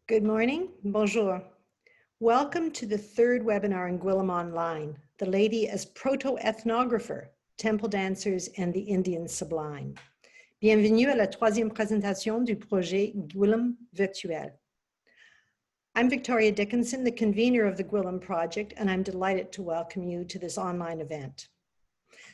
Good morning, bonjour. Welcome to the third webinar in Gwillim Online, the lady as Proto-Ethnographer, Temple Dancers and the Indian Sublime. Bienvenue à la troisième présentation du projet Gwillim Virtuel. I'm Victoria Dickinson, the convener of the Gwillim Project, and I'm delighted to welcome you to this online event.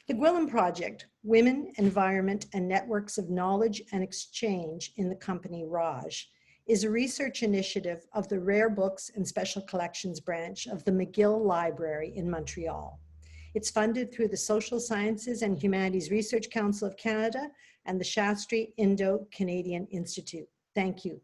The Gwillim Project, Women, Environment, and Networks of Knowledge and Exchange in the company Raj, is a research initiative of the Rare Books and Special Collections branch of the McGill Library in Montreal. It's funded through the Social Sciences and Humanities Research Council of Canada and the Shastri Indo-Canadian Institute. Thank you.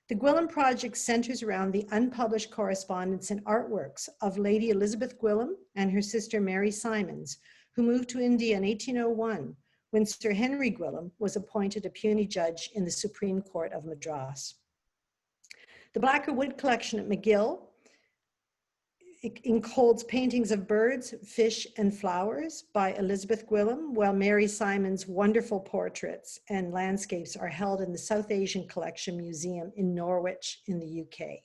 The Gwillim Project centers around the unpublished correspondence and artworks of Lady Elizabeth Gwillim and her sister Mary Simons, who moved to India in 1801 when Sir Henry Gwillim was appointed a puisne judge in the Supreme Court of Madras. The Blacker Wood collection at McGill holds paintings of birds, fish, and flowers by Elizabeth Gwillim, while Mary Simons' wonderful portraits and landscapes are held in the South Asian Collection Museum in Norwich in the UK.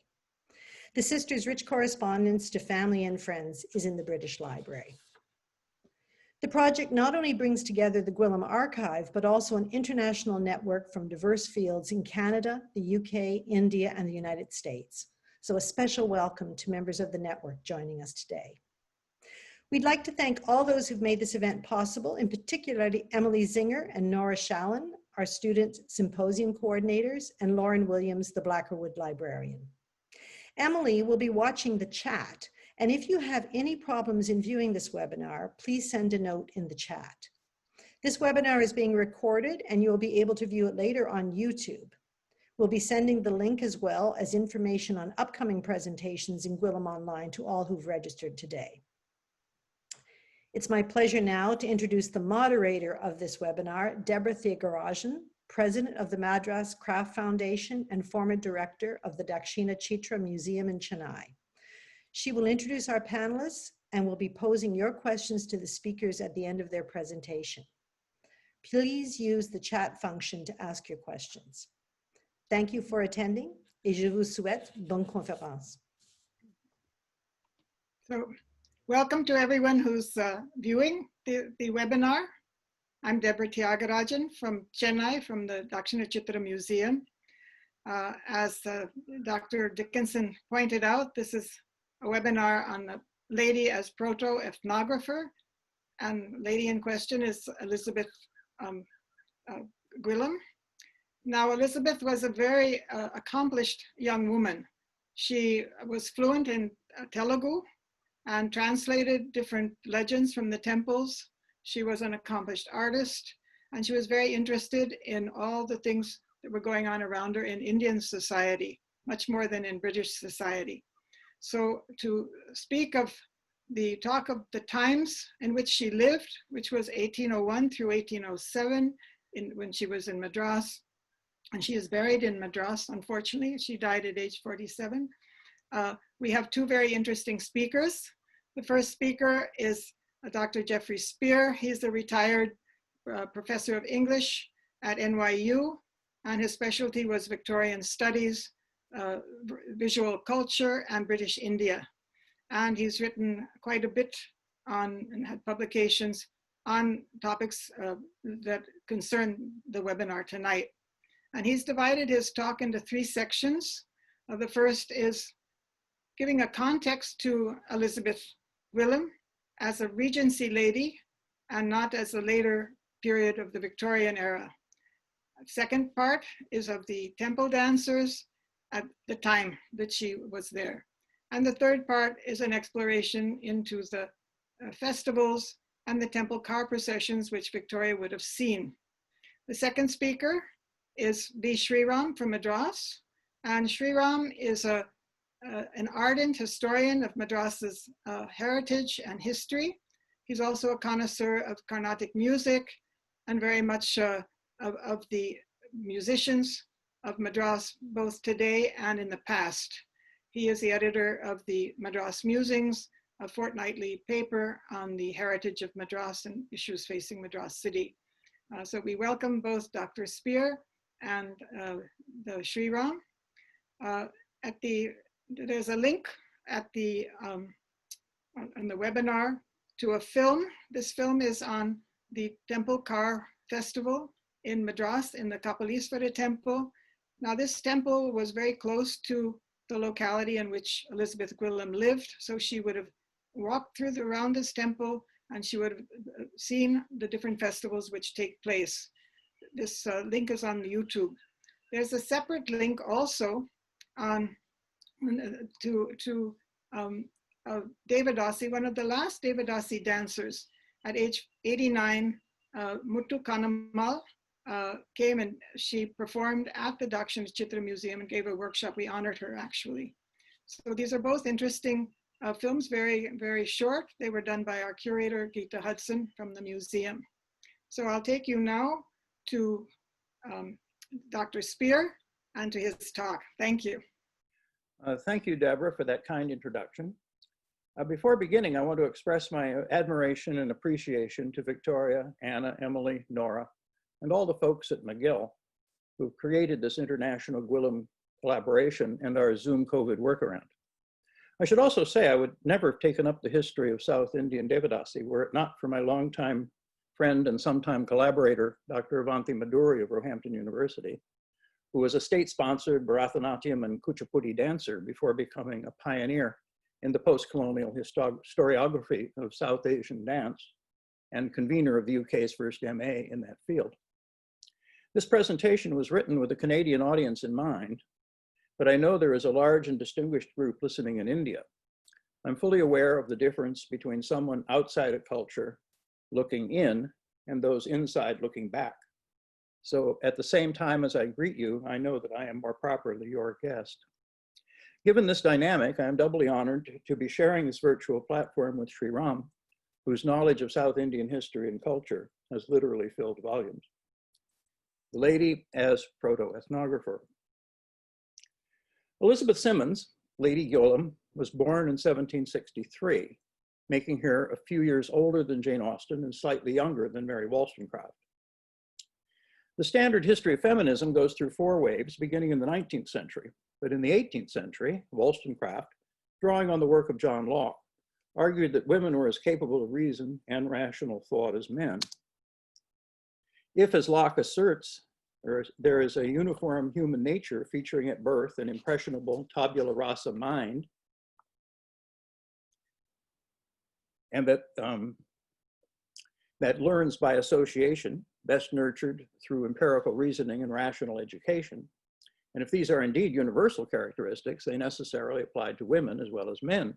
The sisters' rich correspondence to family and friends is in the British Library. The project not only brings together the Gwillim archive, but also an international network from diverse fields in Canada, the UK, India, and the United States. So a special welcome to members of the network joining us today. We'd like to thank all those who've made this event possible, in particular Emily Zinger and Nora Shallon, our student symposium coordinators, and Lauren Williams, the Blackerwood librarian. Emily will be watching the chat, and if you have any problems in viewing this webinar, please send a note in the chat. This webinar is being recorded and you'll be able to view it later on YouTube. We'll be sending the link as well as information on upcoming presentations in Gwillim Online to all who've registered today. It's my pleasure now to introduce the moderator of this webinar, Deborah Thiagarajan, President of the Madras Craft Foundation and former Director of the Dakshina Chitra Museum in Chennai. She will introduce our panelists and will be posing your questions to the speakers at the end of their presentation. Please use the chat function to ask your questions. Thank you for attending, et je vous souhaite bonne conférence. So, welcome to everyone who's viewing the webinar. I'm Deborah Thiagarajan from Chennai, from the Dakshina Chitra Museum. As Dr. Dickinson pointed out, this is a webinar on the lady as proto-ethnographer, and lady in question is Elizabeth Gwillim. Now, Elizabeth was a very accomplished young woman. She was fluent in Telugu and translated different legends from the temples. She was an accomplished artist, and she was very interested in all the things that were going on around her in Indian society, much more than in British society. So to speak of the talk of the times in which she lived, which was 1801 through 1807, when she was in Madras, and she is buried in Madras, unfortunately. She died at age 47. We have two very interesting speakers. The first speaker is Dr. Jeffrey Spear. He's a retired professor of English at NYU, and his specialty was Victorian studies, visual culture, and British India. And he's written quite a bit on and had publications on topics that concern the webinar tonight. And he's divided his talk into three sections. The first is giving a context to Elizabeth Gwillim as a Regency lady and not as a later period of the Victorian era. Second part is of the temple dancers at the time that she was there. And the third part is an exploration into the festivals and the temple car processions which Victoria would have seen. The second speaker is B. Sriram from Madras. And Sriram is an ardent historian of Madras's heritage and history. He's also a connoisseur of Carnatic music and very much of the musicians of Madras, both today and in the past. He is the editor of the Madras Musings, a fortnightly paper on the heritage of Madras and issues facing Madras city. So we welcome both Dr. Spear and the Sriram. there's a link at the on the webinar to a film. This film is on the Temple Car Festival in Madras in the Kapaleeswarar Temple. Now this temple was very close to the locality in which Elizabeth Gwillim lived, so she would have walked around this temple and she would have seen the different festivals which take place. This link is on YouTube. There's a separate link also on to Devadasi, one of the last Devadasi dancers at age 89, Muttu Kanamal, came and she performed at the Dakshina Chitra Museum and gave a workshop. We honored her actually. So these are both interesting films, very, very short. They were done by our curator, Geeta Hudson from the museum. So I'll take you now to Dr. Spear and to his talk. Thank you. Thank you, Deborah, for that kind introduction. Before beginning, I want to express my admiration and appreciation to Victoria, Anna, Emily, Nora, and all the folks at McGill who created this international Gwillim collaboration and our Zoom COVID workaround. I should also say I would never have taken up the history of South Indian Devadasi were it not for my longtime friend and sometime collaborator, Dr. Avanti Maduri of Roehampton University, who was a state-sponsored Bharatanatyam and Kuchipudi dancer before becoming a pioneer in the post-colonial historiography of South Asian dance and convener of the UK's first MA in that field. This presentation was written with a Canadian audience in mind, but I know there is a large and distinguished group listening in India. I'm fully aware of the difference between someone outside a culture looking in and those inside looking back. So at the same time as I greet you, I know that I am more properly your guest. Given this dynamic, I am doubly honored to be sharing this virtual platform with Sriram, whose knowledge of South Indian history and culture has literally filled volumes. The lady as proto-ethnographer. Elizabeth Simmons, Lady Gwillim, was born in 1763, making her a few years older than Jane Austen and slightly younger than Mary Wollstonecraft. The standard history of feminism goes through four waves, beginning in the 19th century. But in the 18th century, Wollstonecraft, drawing on the work of John Locke, argued that women were as capable of reason and rational thought as men. If, as Locke asserts, there is a uniform human nature featuring at birth an impressionable tabula rasa mind, and that learns by association, best nurtured through empirical reasoning and rational education. And if these are indeed universal characteristics, they necessarily apply to women as well as men.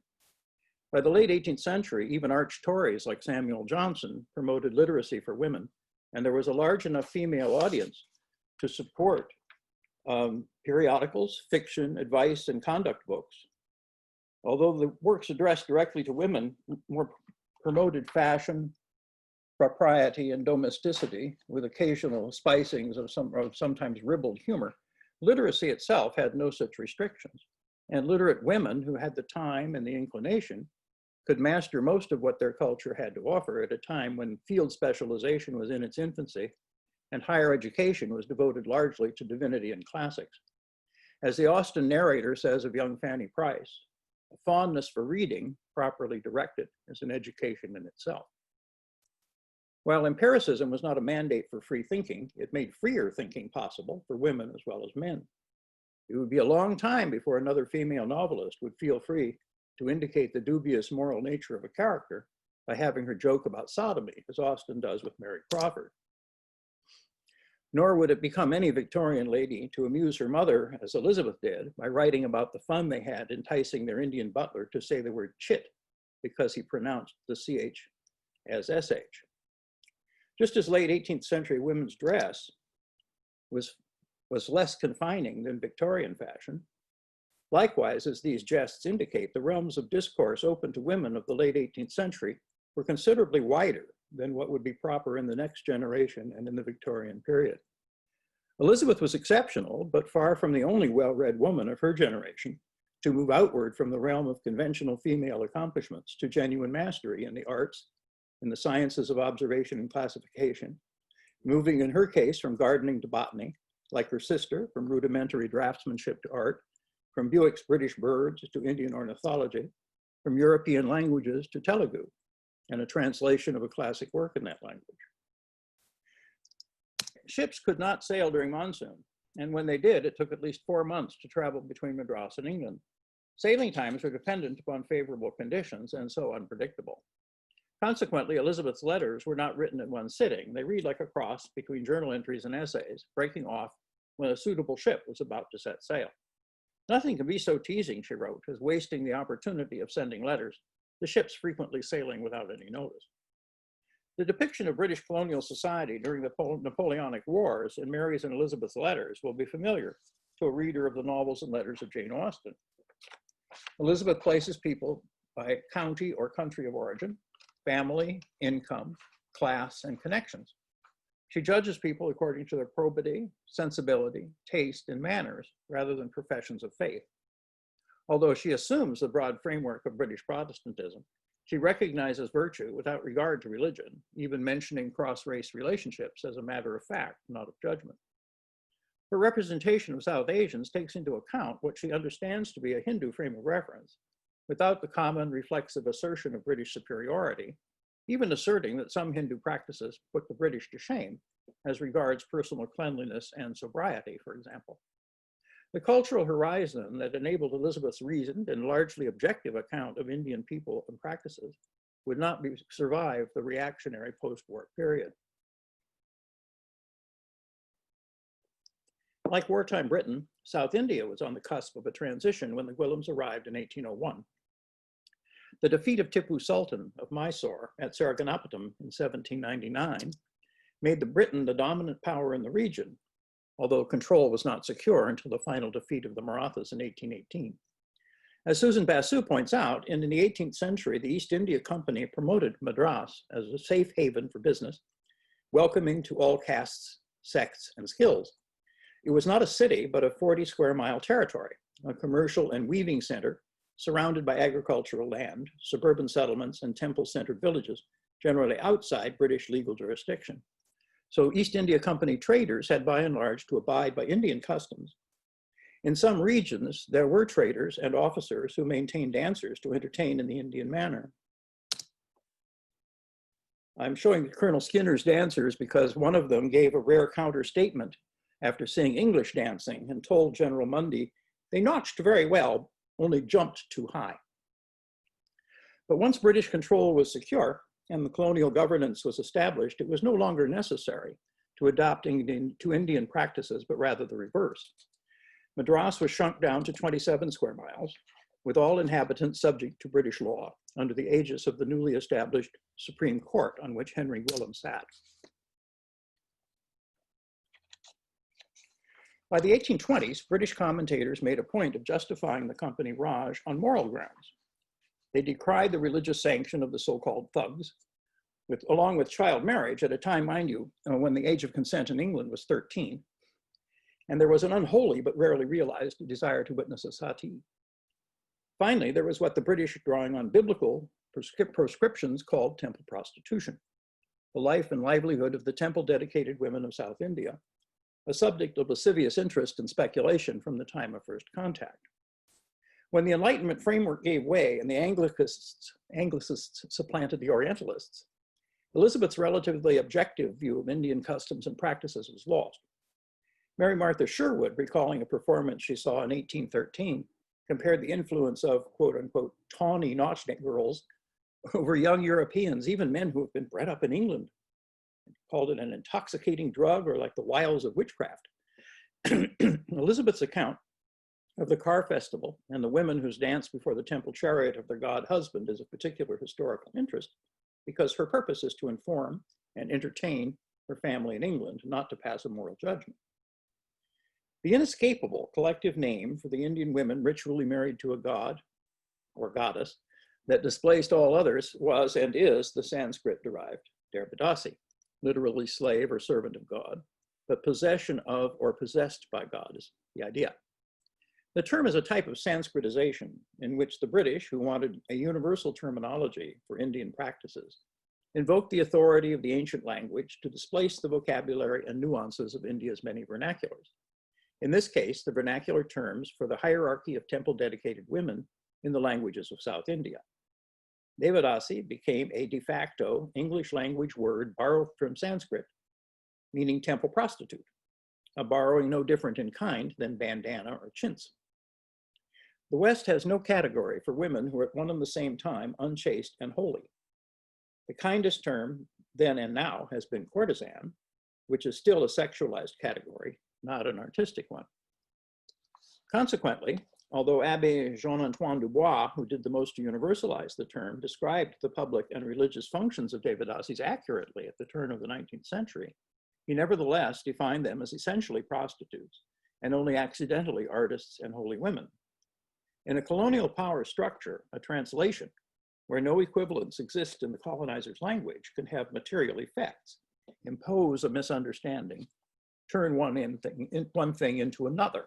By the late 18th century, even arch Tories like Samuel Johnson promoted literacy for women, and there was a large enough female audience to support periodicals, fiction, advice, and conduct books. Although the works addressed directly to women more promoted fashion, propriety, and domesticity with occasional spicings of sometimes ribald humor, literacy itself had no such restrictions. And literate women who had the time and the inclination could master most of what their culture had to offer at a time when field specialization was in its infancy and higher education was devoted largely to divinity and classics. As the Austen narrator says of young Fanny Price, a fondness for reading, properly directed, is an education in itself. While empiricism was not a mandate for free thinking, it made freer thinking possible for women as well as men. It would be a long time before another female novelist would feel free to indicate the dubious moral nature of a character by having her joke about sodomy, as Austen does with Mary Crawford. Nor would it become any Victorian lady to amuse her mother, as Elizabeth did, by writing about the fun they had enticing their Indian butler to say the word chit because he pronounced the CH as SH. Just as late 18th century women's dress was less confining than Victorian fashion, likewise, as these jests indicate, the realms of discourse open to women of the late 18th century were considerably wider than what would be proper in the next generation and in the Victorian period. Elizabeth was exceptional, but far from the only well-read woman of her generation to move outward from the realm of conventional female accomplishments to genuine mastery in the arts, in the sciences of observation and classification, moving in her case from gardening to botany, like her sister, from rudimentary draftsmanship to art, from Buick's British birds to Indian ornithology, from European languages to Telugu, and a translation of a classic work in that language. Ships could not sail during monsoon, and when they did, it took at least 4 months to travel between Madras and England. Sailing times were dependent upon favorable conditions and so unpredictable. Consequently, Elizabeth's letters were not written in one sitting. They read like a cross between journal entries and essays, breaking off when a suitable ship was about to set sail. Nothing can be so teasing, she wrote, as wasting the opportunity of sending letters, the ships frequently sailing without any notice. The depiction of British colonial society during the Napoleonic Wars in Mary's and Elizabeth's letters will be familiar to a reader of the novels and letters of Jane Austen. Elizabeth places people by county or country of origin, family, income, class, and connections. She judges people according to their probity, sensibility, taste, and manners, rather than professions of faith. Although she assumes the broad framework of British Protestantism, she recognizes virtue without regard to religion, even mentioning cross-race relationships as a matter of fact, not of judgment. Her representation of South Asians takes into account what she understands to be a Hindu frame of reference, without the common reflexive assertion of British superiority, even asserting that some Hindu practices put the British to shame as regards personal cleanliness and sobriety, for example. The cultural horizon that enabled Elizabeth's reasoned and largely objective account of Indian people and practices would not survive the reactionary post-war period. Like wartime Britain, South India was on the cusp of a transition when the Gwillims arrived in 1801. The defeat of Tipu Sultan of Mysore at Seringapatam in 1799 made Britain the dominant power in the region, although control was not secure until the final defeat of the Marathas in 1818. As Susan Basu points out, in the 18th century, the East India Company promoted Madras as a safe haven for business, welcoming to all castes, sects, and skills. It was not a city, but a 40 square mile territory, a commercial and weaving center surrounded by agricultural land, suburban settlements, and temple-centered villages, generally outside British legal jurisdiction. So East India Company traders had by and large to abide by Indian customs. In some regions, there were traders and officers who maintained dancers to entertain in the Indian manner. I'm showing Colonel Skinner's dancers because one of them gave a rare counter statement after seeing English dancing and told General Mundy, "They notched very well, only jumped too high." But once British control was secure and the colonial governance was established, it was no longer necessary to adopt Indian practices, but rather the reverse. Madras was shrunk down to 27 square miles, with all inhabitants subject to British law under the aegis of the newly established Supreme Court on which Henry Gwillim sat. By the 1820s, British commentators made a point of justifying the Company Raj on moral grounds. They decried the religious sanction of the so-called thugs, along with child marriage at a time, mind you, when the age of consent in England was 13. And there was an unholy but rarely realized desire to witness a sati. Finally, there was what the British, drawing on biblical proscriptions, called temple prostitution, the life and livelihood of the temple-dedicated women of South India, a subject of lascivious interest and speculation from the time of first contact. When the Enlightenment framework gave way and the Anglicists supplanted the Orientalists, Elizabeth's relatively objective view of Indian customs and practices was lost. Mary Martha Sherwood, recalling a performance she saw in 1813, compared the influence of, quote unquote, tawny nautch girls over young Europeans, even men who have been bred up in England, called it an intoxicating drug or like the wiles of witchcraft. Elizabeth's account of the car festival and the women whose dance before the temple chariot of their god husband is of particular historical interest because her purpose is to inform and entertain her family in England, not to pass a moral judgment. The inescapable collective name for the Indian women ritually married to a god or goddess that displaced all others was and is the Sanskrit-derived devadasi, literally slave or servant of God, but possession of or possessed by God is the idea. The term is a type of Sanskritization in which the British, who wanted a universal terminology for Indian practices, invoked the authority of the ancient language to displace the vocabulary and nuances of India's many vernaculars. In this case, the vernacular terms for the hierarchy of temple-dedicated women in the languages of South India. Devadasi became a de facto English language word borrowed from Sanskrit, meaning temple prostitute, a borrowing no different in kind than bandana or chintz. The West has no category for women who are at one and the same time unchaste and holy. The kindest term then and now has been courtesan, which is still a sexualized category, not an artistic one. Consequently, although Abbé Jean-Antoine Dubois, who did the most to universalize the term, described the public and religious functions of Devadasis accurately at the turn of the 19th century, he nevertheless defined them as essentially prostitutes and only accidentally artists and holy women. In a colonial power structure, a translation, where no equivalents exist in the colonizer's language, can have material effects, impose a misunderstanding, turn one thing into another,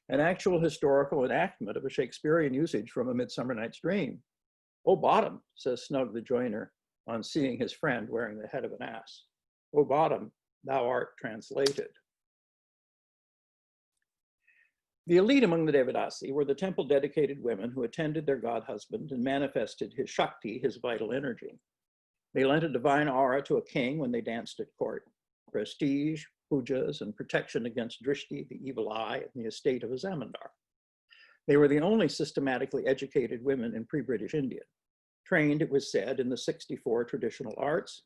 an actual historical enactment of a Shakespearean usage from A Midsummer Night's Dream. "Oh, bottom," says Snug the joiner on seeing his friend wearing the head of an ass. "Oh, bottom, thou art translated." The elite among the Devadasi were the temple-dedicated women who attended their god husband and manifested his Shakti, his vital energy. They lent a divine aura to a king when they danced at court, prestige, pujas, and protection against drishti, the evil eye, and the estate of a zamindar. They were the only systematically educated women in pre-British India, trained, it was said, in the 64 traditional arts,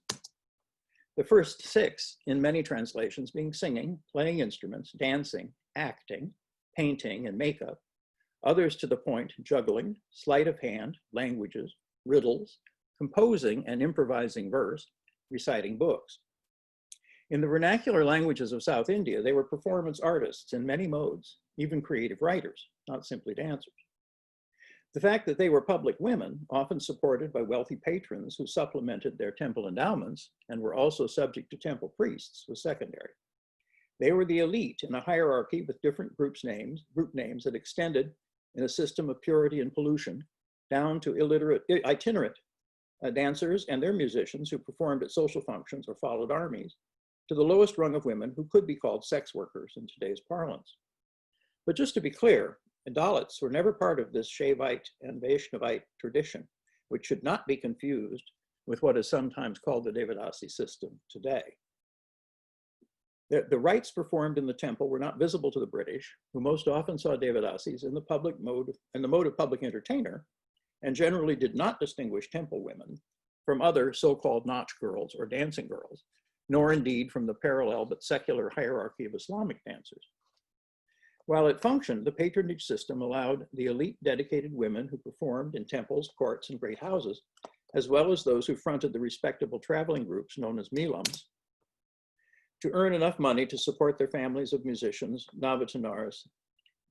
the first 6, in many translations, being singing, playing instruments, dancing, acting, painting, and makeup, others to the point juggling, sleight of hand, languages, riddles, composing and improvising verse, reciting books. In the vernacular languages of South India, they were performance artists in many modes, even creative writers, not simply dancers. The fact that they were public women, often supported by wealthy patrons who supplemented their temple endowments and were also subject to temple priests, was secondary. They were the elite in a hierarchy with different group names that extended in a system of purity and pollution down to itinerant dancers and their musicians who performed at social functions or followed armies, to the lowest rung of women who could be called sex workers in today's parlance. But just to be clear, Dalits were never part of this Shaivite and Vaishnavite tradition, which should not be confused with what is sometimes called the Devadasi system today. The rites performed in the temple were not visible to the British, who most often saw Devadasis in the mode of public entertainer, and generally did not distinguish temple women from other so-called nautch girls or dancing girls, nor indeed from the parallel but secular hierarchy of Islamic dancers. While it functioned, the patronage system allowed the elite dedicated women who performed in temples, courts, and great houses, as well as those who fronted the respectable traveling groups known as milams, to earn enough money to support their families of musicians, navatanars,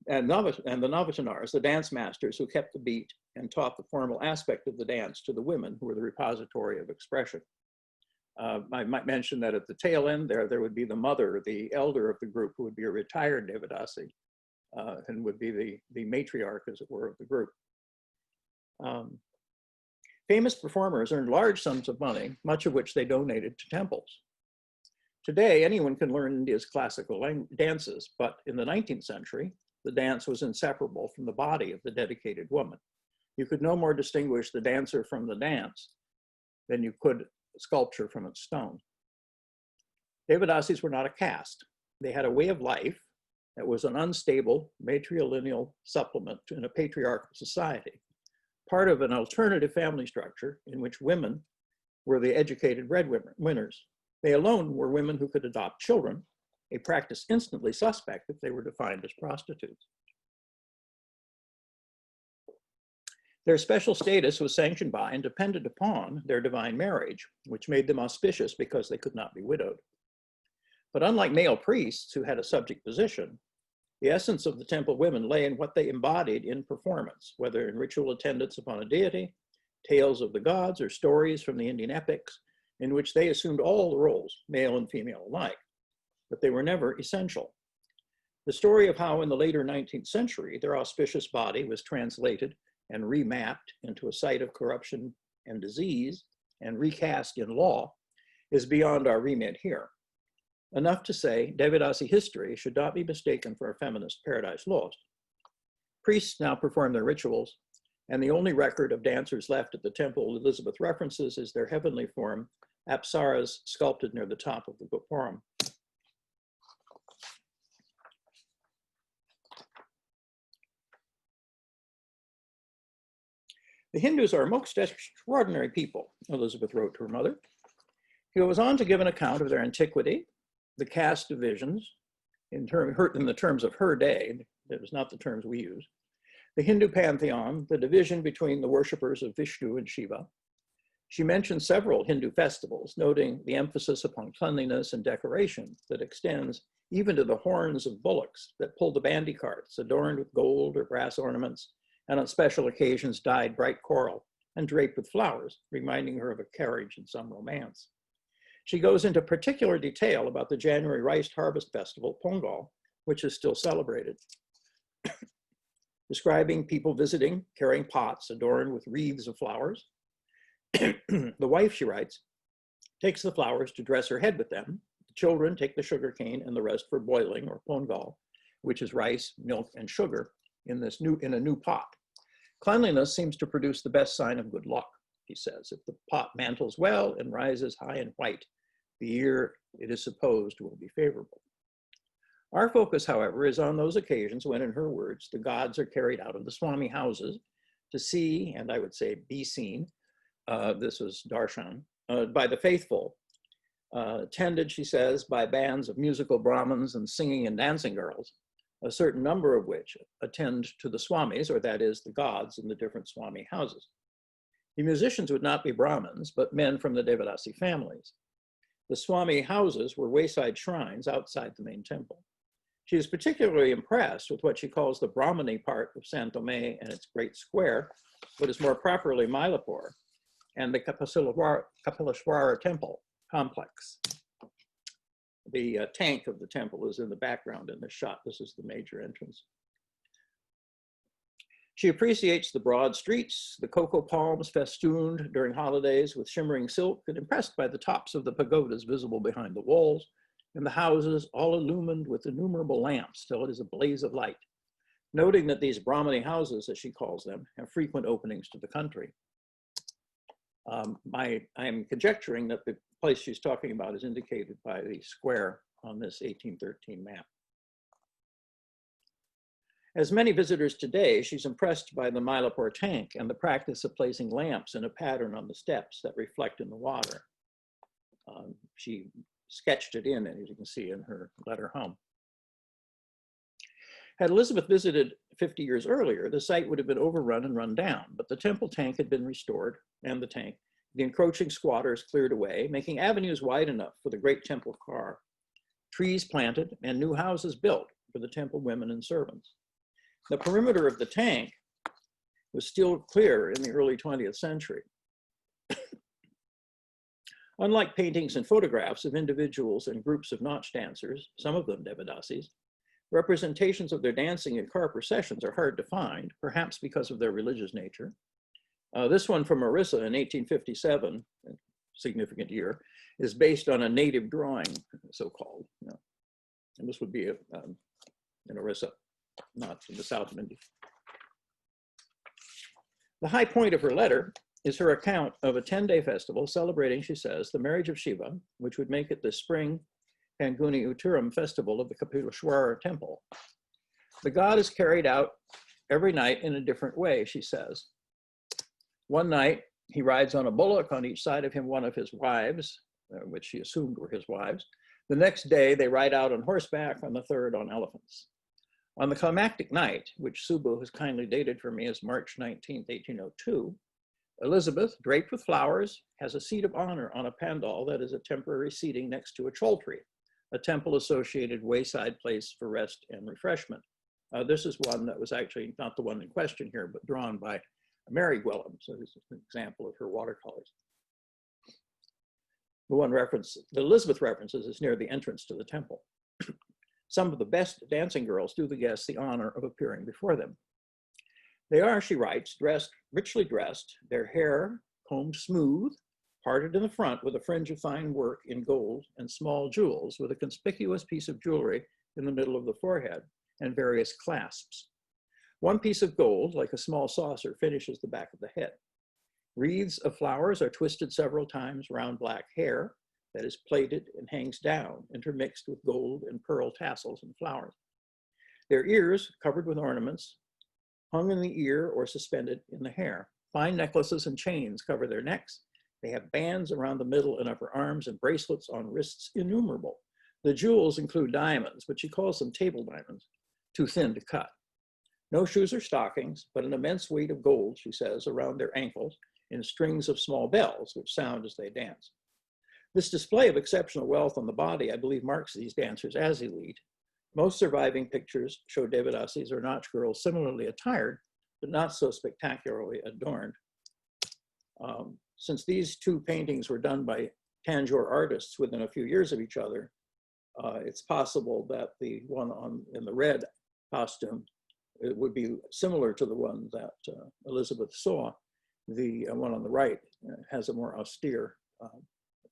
and the navatanars, the dance masters who kept the beat and taught the formal aspect of the dance to the women who were the repository of expression. I might mention that at the tail end there would be the mother, the elder of the group, who would be a retired Devadasi and would be the matriarch, as it were, of the group. Famous performers earned large sums of money, much of which they donated to temples. Today, anyone can learn India's classical dances, but in the 19th century, the dance was inseparable from the body of the dedicated woman. You could no more distinguish the dancer from the dance than you could sculpture from its stone. Devadasis were not a caste. They had a way of life that was an unstable matrilineal supplement in a patriarchal society, part of an alternative family structure in which women were the educated breadwinners. They alone were women who could adopt children, a practice instantly suspect if they were defined as prostitutes. Their special status was sanctioned by and depended upon their divine marriage, which made them auspicious because they could not be widowed. But unlike male priests who had a subject position, the essence of the temple women lay in what they embodied in performance, whether in ritual attendance upon a deity, tales of the gods, or stories from the Indian epics, in which they assumed all the roles, male and female alike, but they were never essential. The story of how in the later 19th century, their auspicious body was translated and remapped into a site of corruption and disease and recast in law is beyond our remit here. enough to say Devadasi history should not be mistaken for a feminist Paradise Lost. Priests now perform their rituals, and the only record of dancers left at the temple Elizabeth references is their heavenly form, apsaras, sculpted near the top of the gopuram. The Hindus are a most extraordinary people, Elizabeth wrote to her mother. He goes on to give an account of their antiquity, the caste divisions, in the terms of her day, that was not the terms we use, the Hindu pantheon, the division between the worshippers of Vishnu and Shiva. She mentions several Hindu festivals, noting the emphasis upon cleanliness and decoration that extends even to the horns of bullocks that pull the bandy carts, adorned with gold or brass ornaments, and on special occasions dyed bright coral and draped with flowers, reminding her of a carriage in some romance. She goes into particular detail about the January rice harvest festival, Pongal, which is still celebrated, describing people visiting, carrying pots adorned with wreaths of flowers. The wife, she writes, takes the flowers to dress her head with them. The children take the sugar cane and the rest for boiling, or Pongal, which is rice, milk, and sugar in a new pot. Cleanliness seems to produce the best sign of good luck, he says. If the pot mantles well and rises high and white, the year it is supposed will be favorable. Our focus, however, is on those occasions when, in her words, the gods are carried out of the Swami houses to see, and I would say be seen, this was darshan, by the faithful, attended, she says, by bands of musical Brahmins and singing and dancing girls, a certain number of which attend to the Swamis, or that is the gods in the different Swami houses. The musicians would not be Brahmins, but men from the Devadasi families. The Swami houses were wayside shrines outside the main temple. She is particularly impressed with what she calls the Brahmani part of San Tome and its great square, what is more properly Mylapore, and the Kapaleeswarar Temple complex. The tank of the temple is in the background in this shot. This is the major entrance. She appreciates the broad streets, the cocoa palms festooned during holidays with shimmering silk, and impressed by the tops of the pagodas visible behind the walls, and the houses all illumined with innumerable lamps till it is a blaze of light, noting that these Brahmani houses, as she calls them, have frequent openings to the country. I am conjecturing that the place she's talking about is indicated by the square on this 1813 map. As many visitors today, she's impressed by the Mylapore tank and the practice of placing lamps in a pattern on the steps that reflect in the water. She sketched it in, as you can see in her letter home. Had Elizabeth visited 50 years earlier, the site would have been overrun and run down, but the temple tank had been restored, and the encroaching squatters cleared away, making avenues wide enough for the great temple car, trees planted, and new houses built for the temple women and servants. The perimeter of the tank was still clear in the early 20th century. Unlike paintings and photographs of individuals and groups of nautch dancers, some of them Devadasis, representations of their dancing and car processions are hard to find, perhaps because of their religious nature. This one from Orissa in 1857, a significant year, is based on a native drawing, so-called. And this would be in Orissa, not in the south of India. The high point of her letter is her account of a 10-day festival celebrating, she says, the marriage of Shiva, which would make it the spring Panguni Uttaram festival of the Kapaleeswarar Temple. The god is carried out every night in a different way, she says. One night, he rides on a bullock, on each side of him one of his wives, which she assumed were his wives. The next day, they ride out on horseback, on the third on elephants. On the climactic night, which Subbu has kindly dated for me as March 19th, 1802, Elizabeth, draped with flowers, has a seat of honor on a pandal that is a temporary seating next to a chol tree, a temple-associated wayside place for rest and refreshment. This is one that was actually not the one in question here, but drawn by Mary Gwillim, so this is an example of her watercolors. The one reference that Elizabeth references is near the entrance to the temple. Some of the best dancing girls do the guests the honor of appearing before them. They are, she writes, richly dressed, their hair combed smooth, parted in the front with a fringe of fine work in gold and small jewels, with a conspicuous piece of jewelry in the middle of the forehead and various clasps. One piece of gold, like a small saucer, finishes the back of the head. Wreaths of flowers are twisted several times around black hair that is plaited and hangs down, intermixed with gold and pearl tassels and flowers. Their ears, covered with ornaments, hung in the ear or suspended in the hair. Fine necklaces and chains cover their necks. They have bands around the middle and upper arms and bracelets on wrists innumerable. The jewels include diamonds, but she calls them table diamonds, too thin to cut. No shoes or stockings, but an immense weight of gold, she says, around their ankles in strings of small bells, which sound as they dance. This display of exceptional wealth on the body, I believe, marks these dancers as elite. Most surviving pictures show devadasis or Nautch girls similarly attired, but not so spectacularly adorned. Since these two paintings were done by Tanjore artists within a few years of each other, it's possible that the one in the red costume, it would be similar to the one that Elizabeth saw. The one on the right has a more austere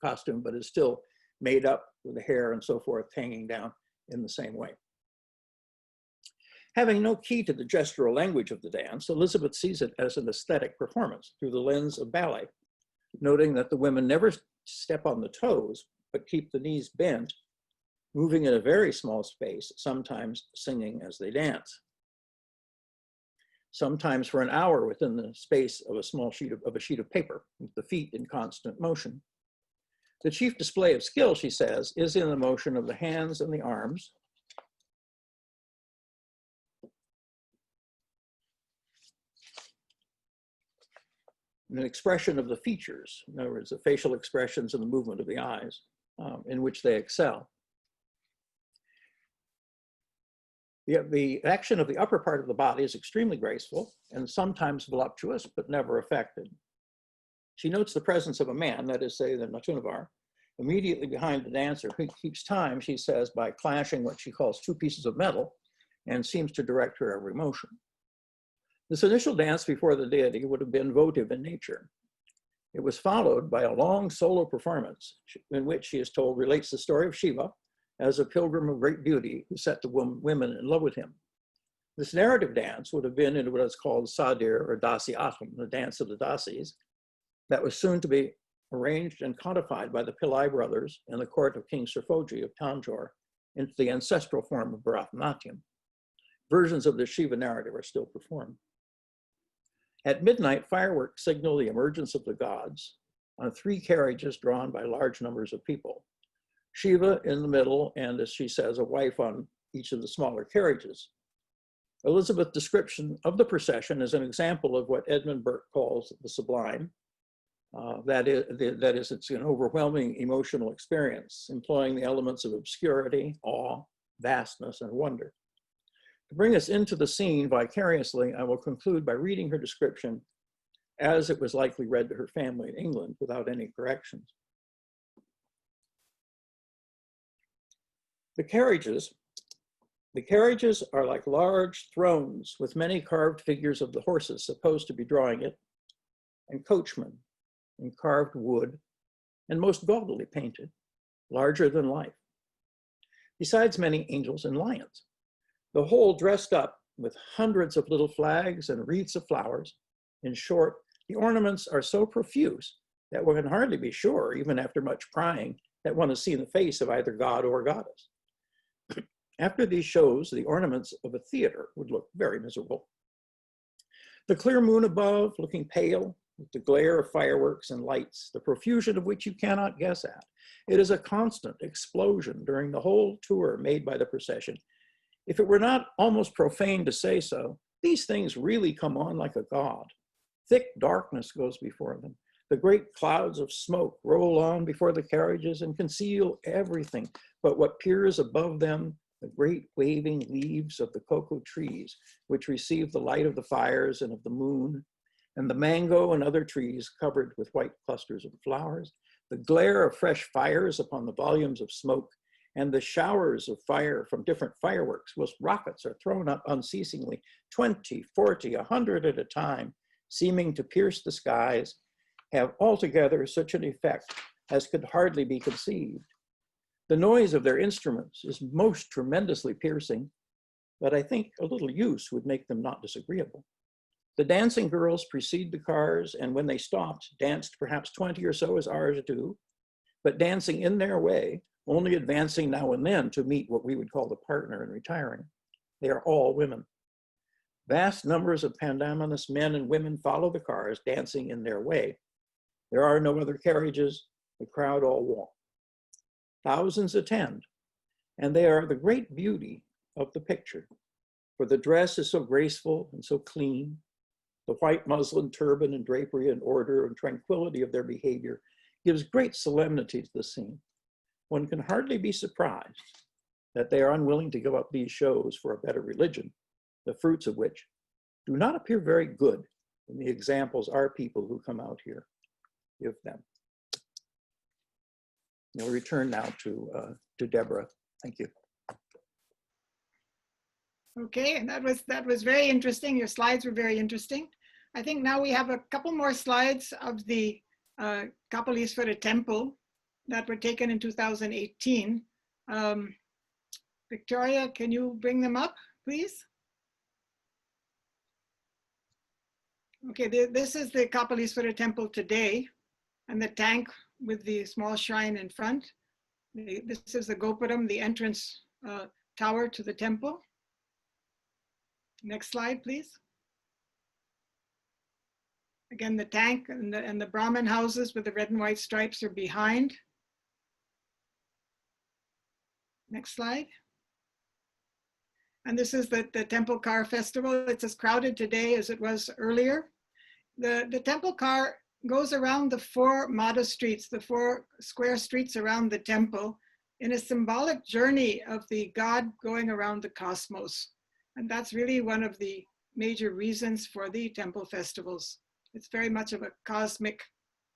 costume, but is still made up with the hair and so forth hanging down in the same way. Having no key to the gestural language of the dance, Elizabeth sees it as an aesthetic performance through the lens of ballet, noting that the women never step on the toes, but keep the knees bent, moving in a very small space, sometimes singing as they dance. Sometimes for an hour within the space of a small sheet of paper, with the feet in constant motion. The chief display of skill, she says, is in the motion of the hands and the arms, and the expression of the features, in other words, the facial expressions and the movement of the eyes, in which they excel. The action of the upper part of the body is extremely graceful and sometimes voluptuous, but never affected. She notes the presence of a man, that is, say, the Natunavar, immediately behind the dancer, who keeps time, she says, by clashing what she calls two pieces of metal and seems to direct her every motion. This initial dance before the deity would have been votive in nature. It was followed by a long solo performance in which, she is told, relates the story of Śiva as a pilgrim of great beauty who set the women in love with him. This narrative dance would have been in what is called Sadir or Dasi Atam, the dance of the Dasis, that was soon to be arranged and codified by the Pillai brothers in the court of King Sirfoji of Tanjore into the ancestral form of Bharatanatyam. Versions of the Śiva narrative are still performed. At midnight, fireworks signal the emergence of the gods on 3 carriages drawn by large numbers of people. Śiva in the middle, and as she says, a wife on each of the smaller carriages. Elizabeth's description of the procession is an example of what Edmund Burke calls the sublime. That is, it's an overwhelming emotional experience, employing the elements of obscurity, awe, vastness, and wonder. To bring us into the scene vicariously, I will conclude by reading her description as it was likely read to her family in England without any corrections. The carriages are like large thrones with many carved figures of the horses supposed to be drawing it, and coachmen in carved wood, and most gaudily painted, larger than life. Besides many angels and lions, the whole dressed up with hundreds of little flags and wreaths of flowers. In short, the ornaments are so profuse that one can hardly be sure, even after much prying, that one has seen the face of either god or goddess. After these shows, the ornaments of a theater would look very miserable. The clear moon above, looking pale, with the glare of fireworks and lights, the profusion of which you cannot guess at. It is a constant explosion during the whole tour made by the procession. If it were not almost profane to say so, these things really come on like a god. Thick darkness goes before them. The great clouds of smoke roll on before the carriages and conceal everything but what peers above them, the great waving leaves of the cocoa trees, which receive the light of the fires and of the moon, and the mango and other trees covered with white clusters of flowers, the glare of fresh fires upon the volumes of smoke, and the showers of fire from different fireworks, whilst rockets are thrown up unceasingly, 20, 40, 100 at a time, seeming to pierce the skies, have altogether such an effect as could hardly be conceived. The noise of their instruments is most tremendously piercing, but I think a little use would make them not disagreeable. The dancing girls precede the cars, and when they stopped, danced perhaps 20 or so as ours do, but dancing in their way, only advancing now and then to meet what we would call the partner and retiring. They are all women. Vast numbers of pandanus men and women follow the cars, dancing in their way. There are no other carriages, the crowd all walk. Thousands attend, and they are the great beauty of the picture, for the dress is so graceful and so clean. The white muslin turban and drapery and order and tranquility of their behavior gives great solemnity to the scene. One can hardly be surprised that they are unwilling to give up these shows for a better religion, the fruits of which do not appear very good in the examples our people who come out here give them. We'll return now to Deborah. Thank you. Okay, and that was very interesting. Your slides were very interesting. I think now we have a couple more slides of the Kapaleeswarar Temple that were taken in 2018. Victoria, can you bring them up, please? Okay, this is the Kapaleeswarar Temple today, and the tank with the small shrine in front. This is the Gopuram, the entrance tower to the temple. Next slide, please. Again, the tank and the Brahmin houses with the red and white stripes are behind. Next slide. And this is the temple car festival. It's as crowded today as it was earlier. The temple car goes around the 4 Madras streets, the 4 square streets around the temple, in a symbolic journey of the God going around the cosmos. And that's really one of the major reasons for the temple festivals. It's very much of a cosmic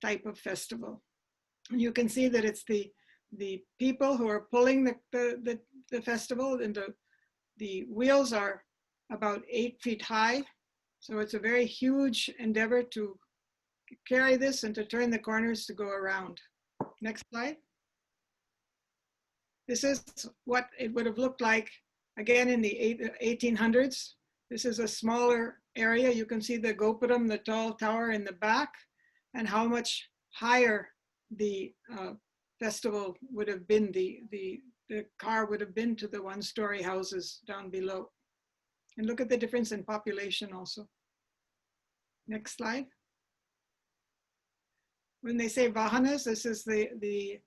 type of festival. You can see that it's the people who are pulling the festival, and the wheels are about 8 feet high. So it's a very huge endeavor to carry this and to turn the corners to go around. Next slide. This is what it would have looked like again in the 1800s. This is a smaller area. You can see the Gopuram, the tall tower in the back, and how much higher the festival would have been, the car would have been to the 1-story houses down below. And look at the difference in population also. Next slide. When they say vahanas, this is the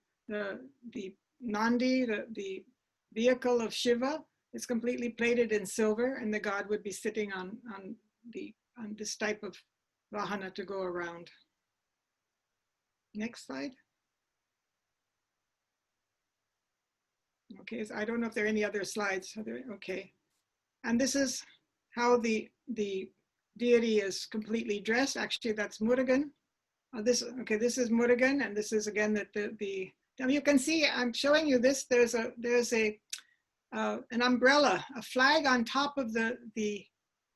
Nandi, the vehicle of Shiva. It's completely plated in silver, and the god would be sitting on this type of vahana to go around. Next slide. Okay, so I don't know if there are any other slides. Okay, and this is how the deity is completely dressed. Actually, that's Murugan. This is Murugan, and this is again now you can see, I'm showing you this. There's an umbrella, a flag on top of the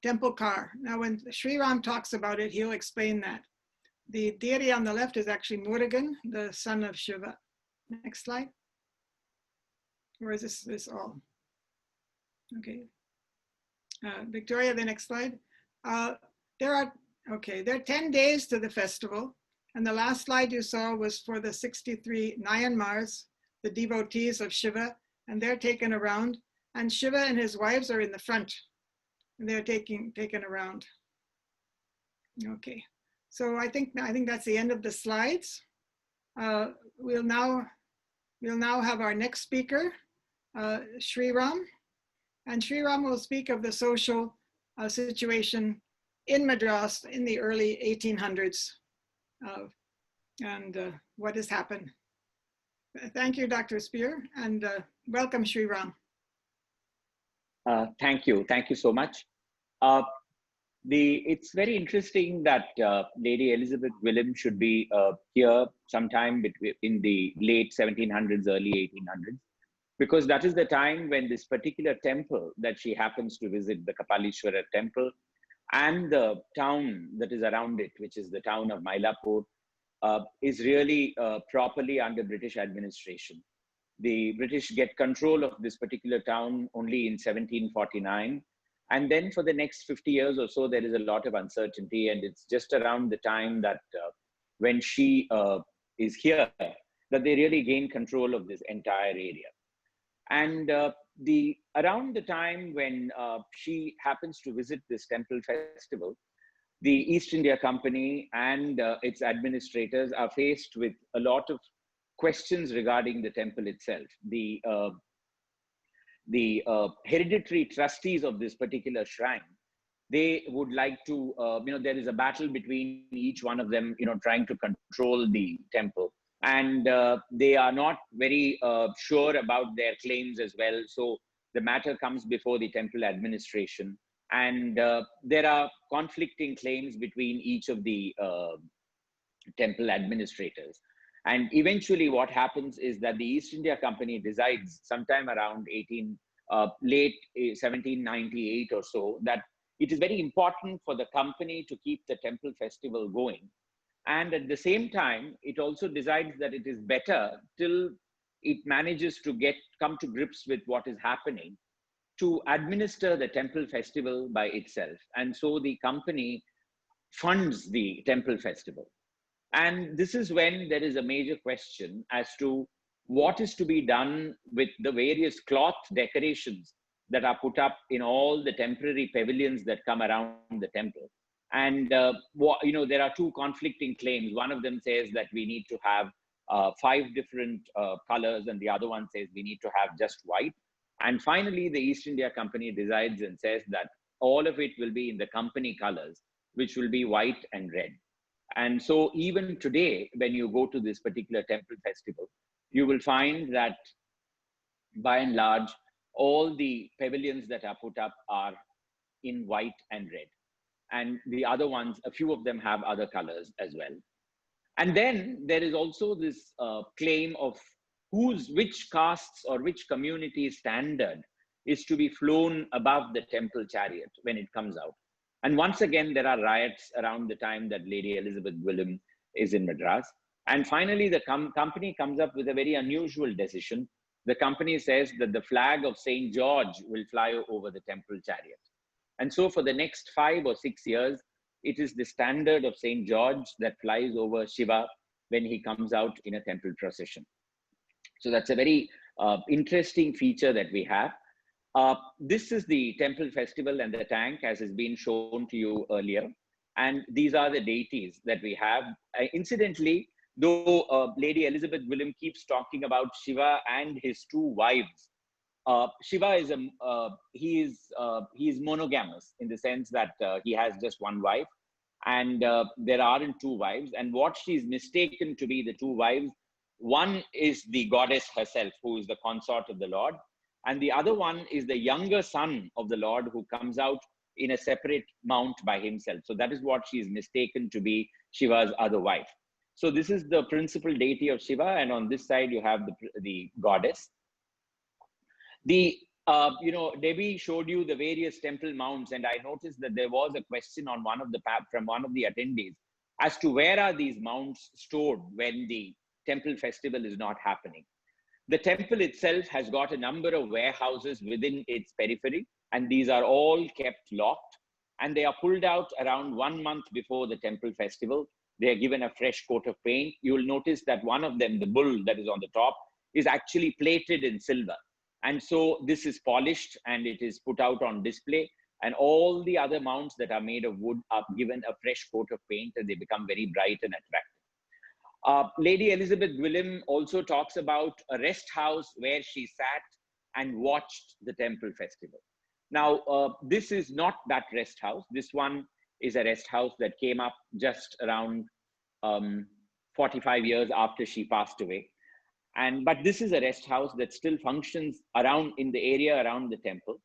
temple car. Now, when Sriram talks about it, he'll explain that. The deity on the left is actually Murugan, the son of Shiva. Next slide. Or is this all? Okay. Victoria, the next slide. There are 10 days to the festival. And the last slide you saw was for the 63 Nayanmars, the devotees of Shiva, and they're taken around. And Shiva and his wives are in the front, and they're taken around. Okay, so I think that's the end of the slides. We'll now have our next speaker, Sriram, and Sriram will speak of the social situation in Madras in the early 1800s and what has happened. Thank you, Dr. Spear, and welcome, Sriram. Thank you so much. It's very interesting that Lady Elizabeth Gwillim should be here sometime in the late 1700s, early 1800s, because that is the time when this particular temple that she happens to visit, the Kapaleeswarar Temple, and the town that is around it, which is the town of Mylapore, is really properly under British administration. The British get control of this particular town only in 1749. And then for the next 50 years or so, there is a lot of uncertainty. And it's just around the time that when she is here, that they really gain control of this entire area. And around the time when she happens to visit this temple festival, the East India Company and its administrators are faced with a lot of questions regarding the temple itself. The hereditary trustees of this particular shrine, they would like to, there is a battle between each one of them, trying to control the temple. And they are not very sure about their claims as well. So the matter comes before the temple administration. And there are conflicting claims between each of the temple administrators. And eventually what happens is that the East India Company decides sometime around late 1798 or so, that it is very important for the company to keep the temple festival going. And at the same time, it also decides that it is better till it manages to come to grips with what is happening, to administer the temple festival by itself. And so the company funds the temple festival. And this is when there is a major question as to what is to be done with the various cloth decorations that are put up in all the temporary pavilions that come around the temple. And, there are two conflicting claims. One of them says that we need to have 5 different colors, and the other one says we need to have just white. And finally, the East India Company decides and says that all of it will be in the company colors, which will be white and red. And so even today, when you go to this particular temple festival, you will find that by and large, all the pavilions that are put up are in white and red. And the other ones, a few of them have other colors as well. And then there is also this claim of which castes or which community standard is to be flown above the temple chariot when it comes out. And once again, there are riots around the time that Lady Elizabeth Gwillim is in Madras. And finally, the company comes up with a very unusual decision. The company says that the flag of St. George will fly over the temple chariot. And so for the next 5 or 6 years, it is the standard of St. George that flies over Shiva when he comes out in a temple procession. So that's a very interesting feature that we have. This is the temple festival and the tank, as has been shown to you earlier. And these are the deities that we have. Incidentally, though Lady Elizabeth Gwillim keeps talking about Shiva and his 2 wives, Shiva is he is monogamous in the sense that he has just one wife, and there aren't 2 wives. And what she's mistaken to be the 2 wives, one is the goddess herself, who is the consort of the Lord, and the other one is the younger son of the Lord, who comes out in a separate mount by himself. So that is what she is mistaken to be Shiva's other wife. So this is the principal deity of Shiva, and on this side you have the goddess. Debbie showed you the various temple mounts, and I noticed that there was a question on from one of the attendees as to where are these mounts stored when the temple festival is not happening. The temple itself has got a number of warehouses within its periphery, and these are all kept locked, and they are pulled out around 1 month before the temple festival. They are given a fresh coat of paint. You will notice that one of them, the bull that is on the top, is actually plated in silver. And so this is polished and it is put out on display. And all the other mounts that are made of wood are given a fresh coat of paint, and they become very bright and attractive. Lady Elizabeth Gwillim also talks about a rest house where she sat and watched the temple festival. Now, this is not that rest house. This one is a rest house that came up just around 45 years after she passed away. But this is a rest house that still functions in the area around the temple.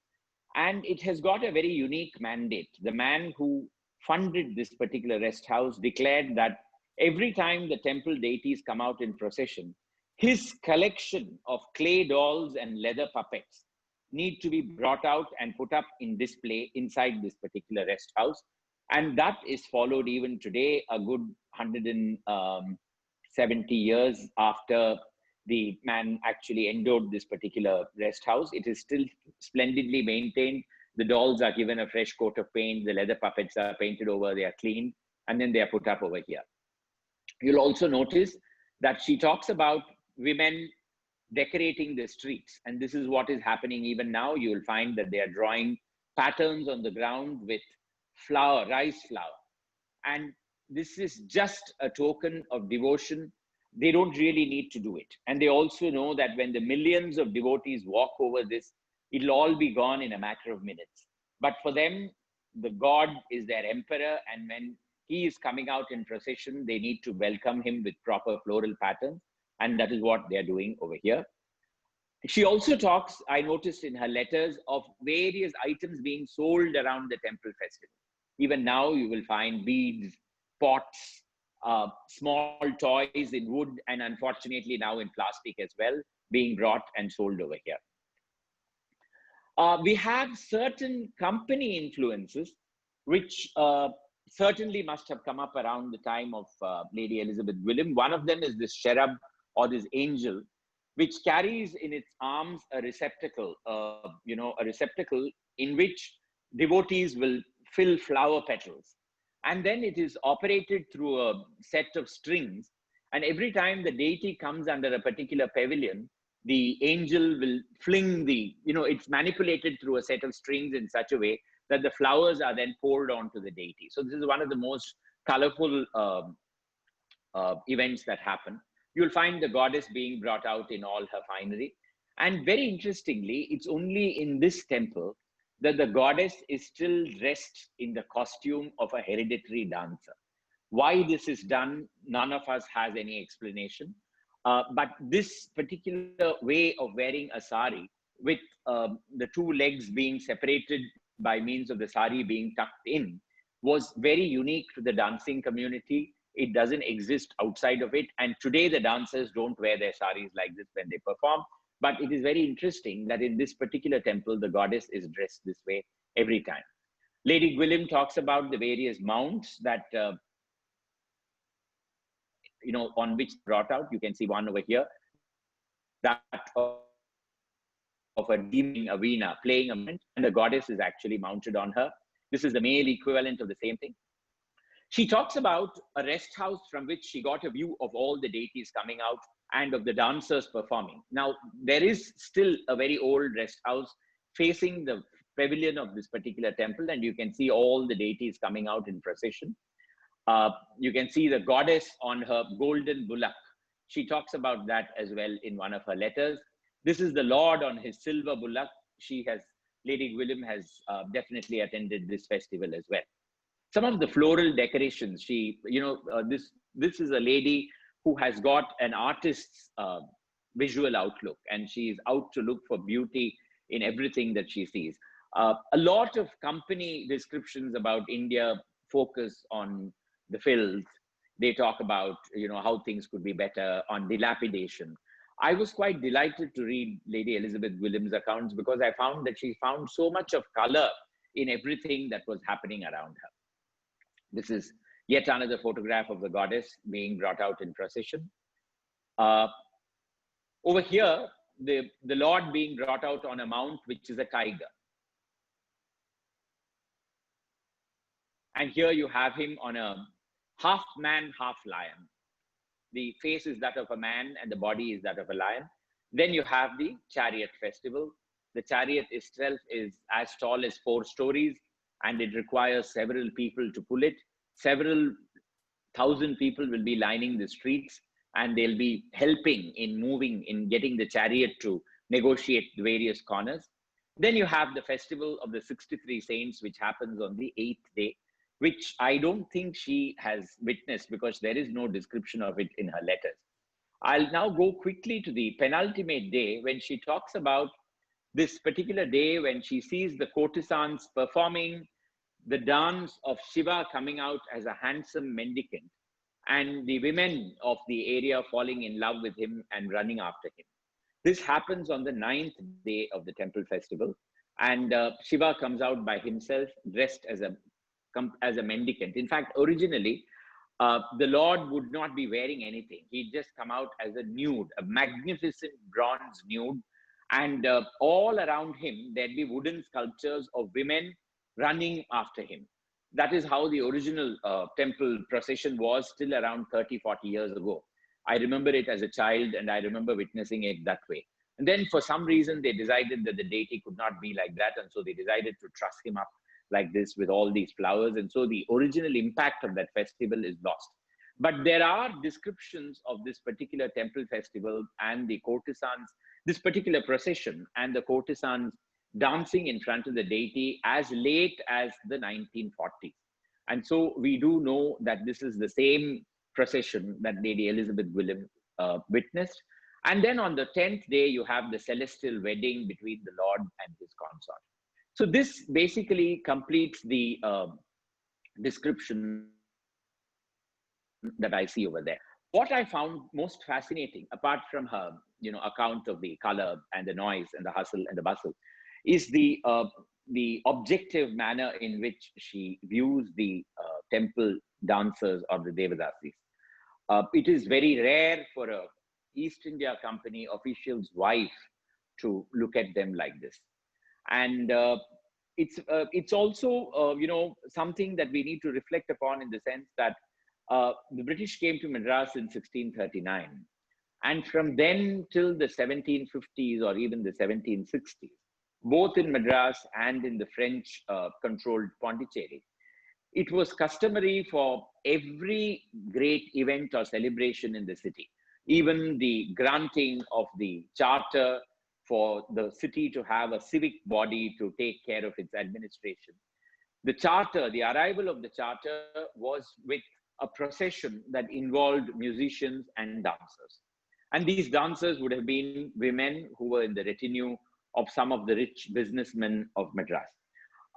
And it has got a very unique mandate. The man who funded this particular rest house declared that every time the temple deities come out in procession, his collection of clay dolls and leather puppets need to be brought out and put up in display inside this particular rest house. And that is followed even today, a good 170 years after the man actually endowed this particular rest house. It is still splendidly maintained. The dolls are given a fresh coat of paint. The leather puppets are painted over. They are cleaned, and then they are put up over here. You'll also notice that she talks about women decorating the streets. And this is what is happening even now. You will find that they are drawing patterns on the ground with flour, rice flour. And this is just a token of devotion. They don't really need to do it. And they also know that when the millions of devotees walk over this, it'll all be gone in a matter of minutes. But for them, the god is their emperor. And when he is coming out in procession, they need to welcome him with proper floral patterns. And that is what they're doing over here. She also talks, I noticed in her letters, of various items being sold around the temple festival. Even now, you will find beads, pots, small toys in wood, and unfortunately now in plastic as well, being brought and sold over here. We have certain company influences, which certainly must have come up around the time of Lady Elizabeth Gwillim. One of them is this cherub, or this angel, which carries in its arms a receptacle, a receptacle in which devotees will fill flower petals. And then it is operated through a set of strings. And every time the deity comes under a particular pavilion, the angel will fling it's manipulated through a set of strings in such a way that the flowers are then poured onto the deity. So this is one of the most colorful events that happen. You'll find the goddess being brought out in all her finery. And very interestingly, it's only in this temple that the goddess is still dressed in the costume of a hereditary dancer. Why this is done, none of us has any explanation. But this particular way of wearing a sari with the two legs being separated by means of the sari being tucked in was very unique to the dancing community. It doesn't exist outside of it. And today the dancers don't wear their saris like this when they perform. But it is very interesting that in this particular temple, the goddess is dressed this way every time. Lady Gwillim talks about the various mounts that, on which brought out. You can see one over here, that of a demon, a veena, playing a instrument, and the goddess is actually mounted on her. This is the male equivalent of the same thing. She talks about a rest house from which she got a view of all the deities coming out and of the dancers performing. Now, there is still a very old rest house facing the pavilion of this particular temple, and you can see all the deities coming out in procession. You can see the goddess on her golden bullock. She talks about that as well in one of her letters. This is the Lord on his silver bullock. Lady Gwillim has definitely attended this festival as well. Some of the floral decorations, this is a lady who has got an artist's visual outlook, and she is out to look for beauty in everything that she sees. A lot of company descriptions about India focus on the filth. They talk about, how things could be better, on dilapidation. I was quite delighted to read Lady Elizabeth Gwillim's accounts because I found that she found so much of color in everything that was happening around her. This is yet another photograph of the goddess being brought out in procession. Over here, the Lord being brought out on a mount, which is a tiger. And here you have him on a half man, half lion. The face is that of a man and the body is that of a lion. Then you have the chariot festival. The chariot itself is as tall as 4 stories, and it requires several people to pull it. Several thousand people will be lining the streets, and they'll be helping in moving, in getting the chariot to negotiate the various corners. Then you have the festival of the 63 saints, which happens on the 8th day, which I don't think she has witnessed because there is no description of it in her letters. I'll now go quickly to the penultimate day when she talks about this particular day when she sees the courtesans performing the dance of Shiva coming out as a handsome mendicant and the women of the area falling in love with him and running after him. This happens on the 9th day of the temple festival, and Shiva comes out by himself dressed as a mendicant. In fact, originally, the Lord would not be wearing anything. He'd just come out as a nude, a magnificent bronze nude. And all around him, there'd be wooden sculptures of women running after him. That is how the original temple procession was still around 30, 40 years ago. I remember it as a child, and I remember witnessing it that way. And then for some reason, they decided that the deity could not be like that. And so they decided to truss him up like this with all these flowers. And so the original impact of that festival is lost. But there are descriptions of this particular temple festival and the courtesans, this particular procession and the courtesans dancing in front of the deity as late as the 1940s. And so we do know that this is the same procession that Lady Elizabeth Gwillim witnessed. And then on the 10th day, you have the celestial wedding between the Lord and his consort. So this basically completes the description that I see over there. What I found most fascinating, apart from her, account of the color and the noise and the hustle and the bustle, is the objective manner in which she views the temple dancers or the devadasis. It is very rare for a East India Company official's wife to look at them like this. And it's also, something that we need to reflect upon, in the sense that the British came to Madras in 1639. And from then till the 1750s or even the 1760s, both in Madras and in the French controlled Pondicherry, it was customary for every great event or celebration in the city, even the granting of the charter for the city to have a civic body to take care of its administration. The charter, the arrival of the charter, was with a procession that involved musicians and dancers. And these dancers would have been women who were in the retinue of some of the rich businessmen of Madras.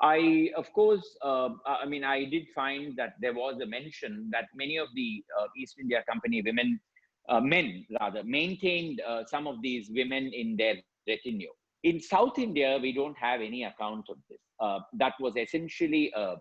I, of course, I did find that there was a mention that many of the East India Company women, men rather, maintained some of these women in their retinue. In South India, we don't have any account of this. That was essentially a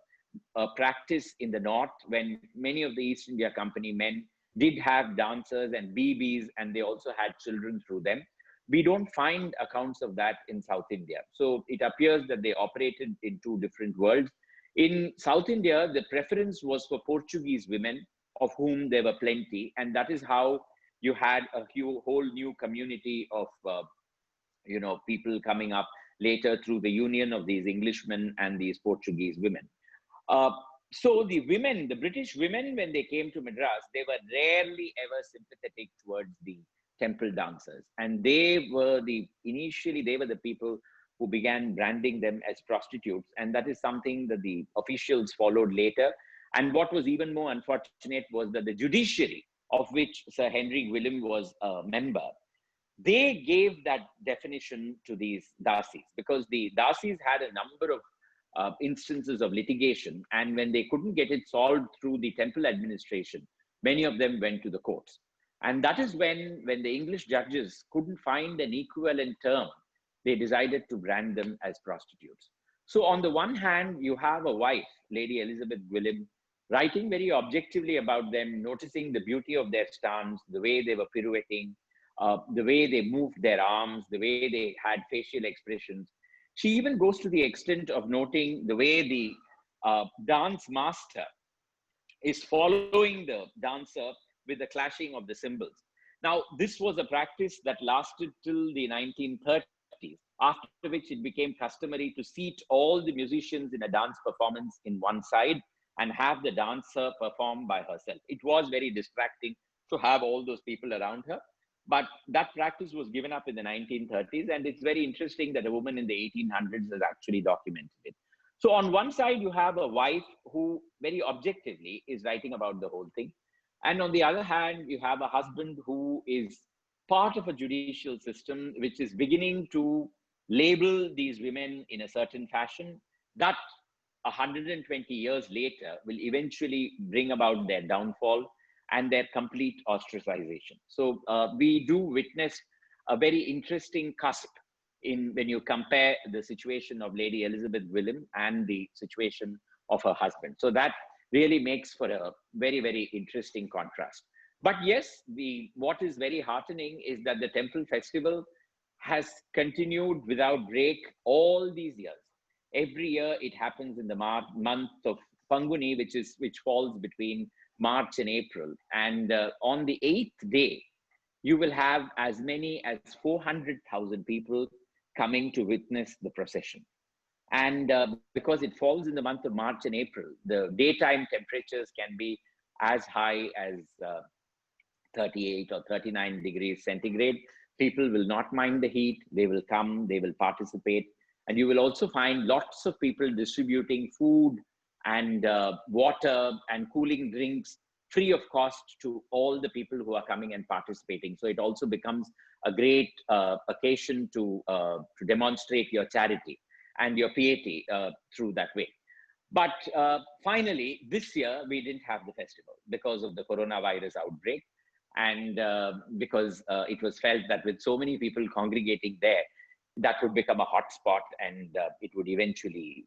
practice in the North, when many of the East India Company men did have dancers and BBs, and they also had children through them. We don't find accounts of that in South India. So it appears that they operated in two different worlds. In South India, the preference was for Portuguese women, of whom there were plenty. And that is how you had a whole new community of, people coming up later through the union of these Englishmen and these Portuguese women. So the women, the British women, when they came to Madras, they were rarely ever sympathetic towards the temple dancers. And they were initially the people who began branding them as prostitutes. And that is something that the officials followed later. And what was even more unfortunate was that the judiciary, of which Sir Henry Gwillim was a member, they gave that definition to these dasis, because the dasis had a number of instances of litigation. And when they couldn't get it solved through the temple administration, many of them went to the courts. And that is when the English judges couldn't find an equivalent term, they decided to brand them as prostitutes. So on the one hand, you have a wife, Lady Elizabeth Gwillim, writing very objectively about them, noticing the beauty of their stance, the way they were pirouetting, the way they moved their arms, the way they had facial expressions. She even goes to the extent of noting the way the dance master is following the dancer with the clashing of the cymbals. Now, this was a practice that lasted till the 1930s, after which it became customary to seat all the musicians in a dance performance in one side and have the dancer perform by herself. It was very distracting to have all those people around her. But that practice was given up in the 1930s. And it's very interesting that a woman in the 1800s has actually documented it. So on one side, you have a wife who very objectively is writing about the whole thing. And on the other hand, you have a husband who is part of a judicial system which is beginning to label these women in a certain fashion that 120 years later will eventually bring about their downfall and their complete ostracization. So we do witness a very interesting cusp when you compare the situation of Lady Elizabeth Gwillim and the situation of her husband. So that really makes for a very, very interesting contrast. But yes, what is very heartening is that the temple festival has continued without break all these years. Every year it happens in the month of Panguni, which falls between March and April. And on the 8th day, you will have as many as 400,000 people coming to witness the procession. And because it falls in the month of March and April, the daytime temperatures can be as high as 38 or 39 degrees centigrade. People will not mind the heat. They will come, they will participate. And you will also find lots of people distributing food and water and cooling drinks free of cost to all the people who are coming and participating. So it also becomes a great occasion to demonstrate your charity and your piety through that way. But finally, this year, we didn't have the festival because of the coronavirus outbreak. And because it was felt that with so many people congregating there, that would become a hot spot, and it would eventually,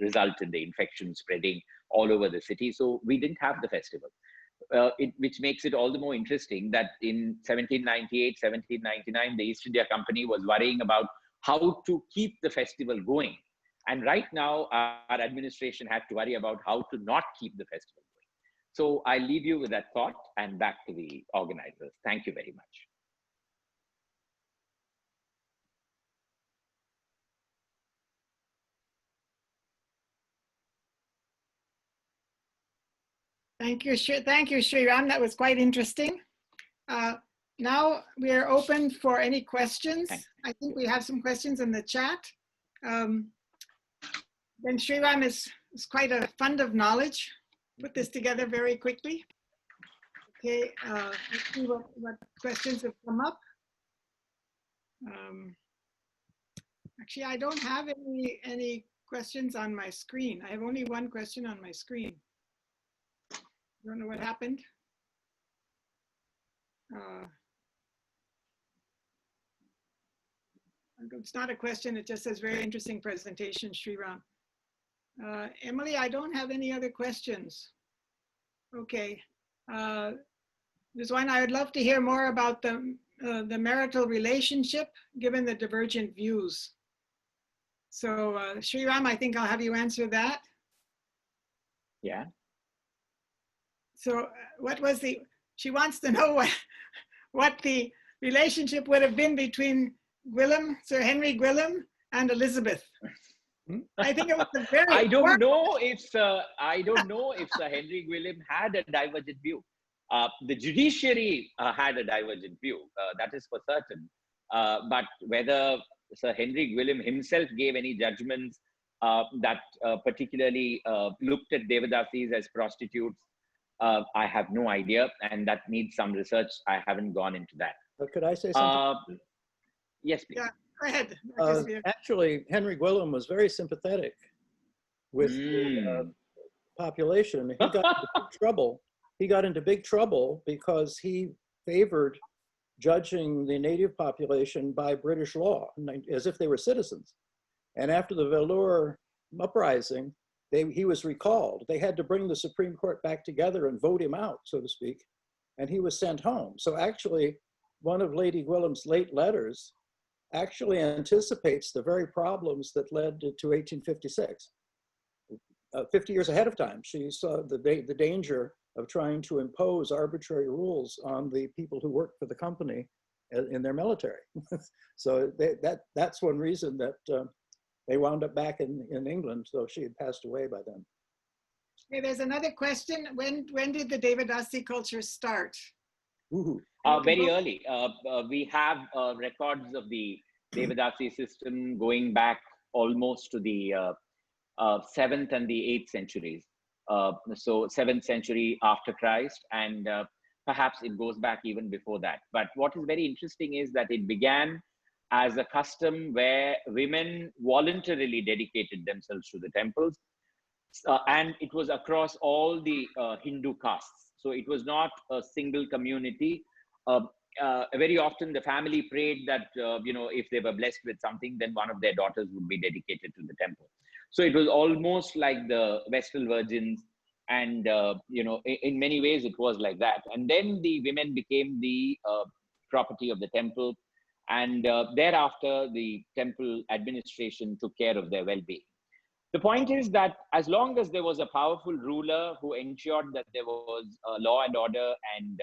result in the infection spreading all over the city. So we didn't have the festival, which makes it all the more interesting that in 1798, 1799, the East India Company was worrying about how to keep the festival going. And right now, our administration had to worry about how to not keep the festival going. So I leave you with that thought and back to the organizers. Thank you very much. Thank you, Sriram. That was quite interesting. Now we are open for any questions. I think we have some questions in the chat. Then Sriram is quite a fund of knowledge. Put this together very quickly. Okay, let's see what questions have come up. Actually, I don't have any questions on my screen. I have only one question on my screen. I don't know what happened. It's not a question, it just says very interesting presentation, Sriram. Emily, I don't have any other questions. Okay. There's one, I would love to hear more about the marital relationship given the divergent views. So Sriram, I think I'll have you answer that. Yeah. So she wants to know what the relationship would have been between Gwillim, Sir Henry Gwillim, and Elizabeth. I think it was a very. I don't know if Sir Henry Gwillim had a divergent view. The judiciary had a divergent view. That is for certain. But whether Sir Henry Gwillim himself gave any judgments that particularly looked at devadasis as prostitutes, I have no idea, and that needs some research. I haven't gone into that. But could I say something? Yes, please. Yeah, go ahead. Actually, Henry Gwillim was very sympathetic with the population. He got into big trouble. He got into big trouble because he favored judging the native population by British law, as if they were citizens. And after the Vellore uprising, he was recalled. They had to bring the Supreme Court back together and vote him out, so to speak, and he was sent home. So actually, one of Lady Gwillim's late letters actually anticipates the very problems that led to 1856. 50 years ahead of time, she saw the danger of trying to impose arbitrary rules on the people who worked for the company in their military. So that's one reason that they wound up back in England, so she had passed away by then. Okay, there's another question. When did the Devadasi culture start? Very early. We have records of the Devadasi system going back almost to the 7th and the 8th centuries. So 7th century after Christ, and perhaps it goes back even before that. But what is very interesting is that it began as a custom where women voluntarily dedicated themselves to the temples. And it was across all the Hindu castes. So it was not a single community. Very often the family prayed that, if they were blessed with something, then one of their daughters would be dedicated to the temple. So it was almost like the Vestal Virgins And, in many ways it was like that. And then the women became the property of the temple. And thereafter, the temple administration took care of their well-being. The point is that as long as there was a powerful ruler who ensured that there was law and order and